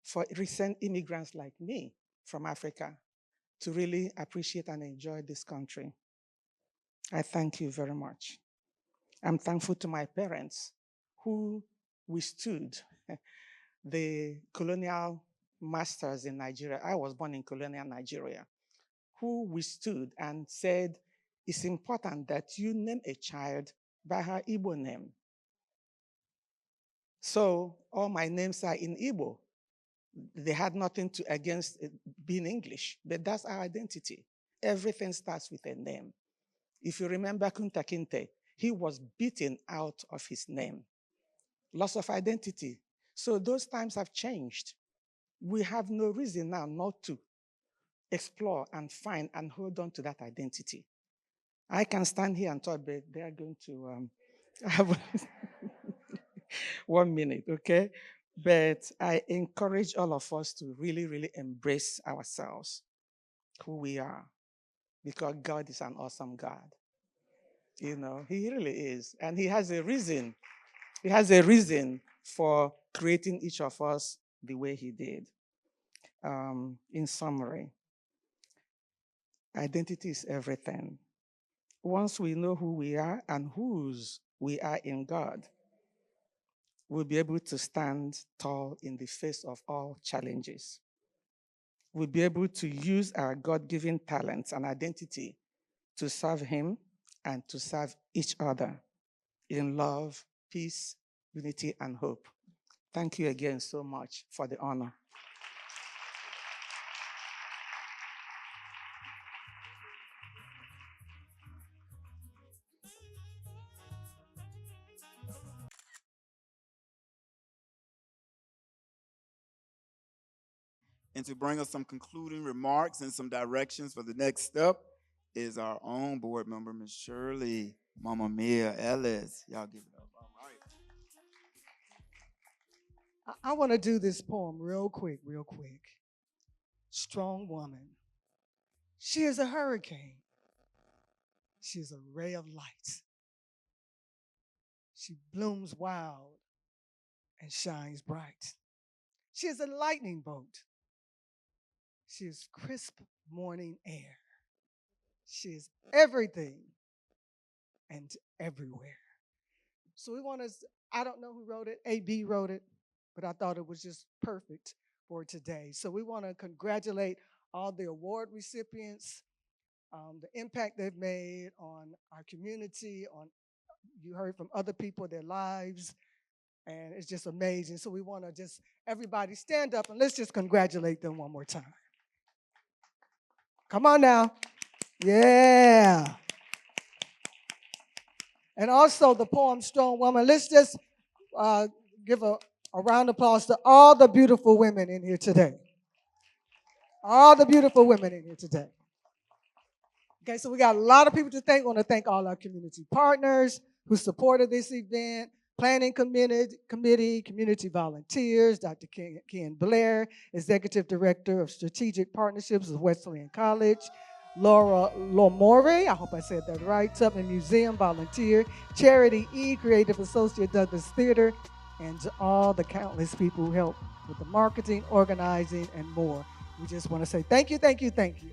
for recent immigrants like me from Africa to really appreciate and enjoy this country. I thank you very much. I'm thankful to my parents who withstood the colonial masters in Nigeria. I was born in colonial Nigeria, who withstood and said, it's important that you name a child by her Igbo name. So all my names are in Igbo. They had nothing against being English, but that's our identity. Everything starts with a name. If you remember Kunta Kinte, he was beaten out of his name. Loss of identity. So those times have changed. We have no reason now not to explore and find and hold on to that identity. I can stand here and talk, but they are going to have 1 minute, okay? But I encourage all of us to really, really embrace ourselves, who we are, because God is an awesome God. You know, he really is. And he has a reason. He has a reason for creating each of us the way he did. In summary, identity is everything. Once we know who we are and whose we are in God, we'll be able to stand tall in the face of all challenges. We'll be able to use our God-given talents and identity to serve him and to serve each other in love, peace, unity, and hope. Thank you again so much for the honor. And to bring us some concluding remarks and some directions for the next step is our own board member, Ms. Shirley Mama Mia Ellis. Y'all give it up. All right. I want to do this poem real quick, real quick. Strong woman. She is a hurricane. She is a ray of light. She blooms wild and shines bright. She is a lightning bolt. She is crisp morning air. She is everything and everywhere. So we want to, I don't know who wrote it, AB wrote it, but I thought it was just perfect for today. So we want to congratulate all the award recipients, the impact they've made on our community, on You heard from other people, their lives, and it's just amazing. So we want to just, everybody stand up and let's just congratulate them one more time. Come on now. Yeah. And also the poem Strong Woman. Let's just give a round of applause to all the beautiful women in here today. All the beautiful women in here today. Okay, so we got a lot of people to thank. I want to thank all our community partners who supported this event, planning committee, community volunteers, Dr. Ken Blair, Executive Director of Strategic Partnerships of Wesleyan College, Laura Lomore, I hope I said that right, Tubman Museum volunteer, Charity E, Creative Associate, Douglas Theater, and to all the countless people who helped with the marketing, organizing, and more. We just want to say thank you, thank you, thank you.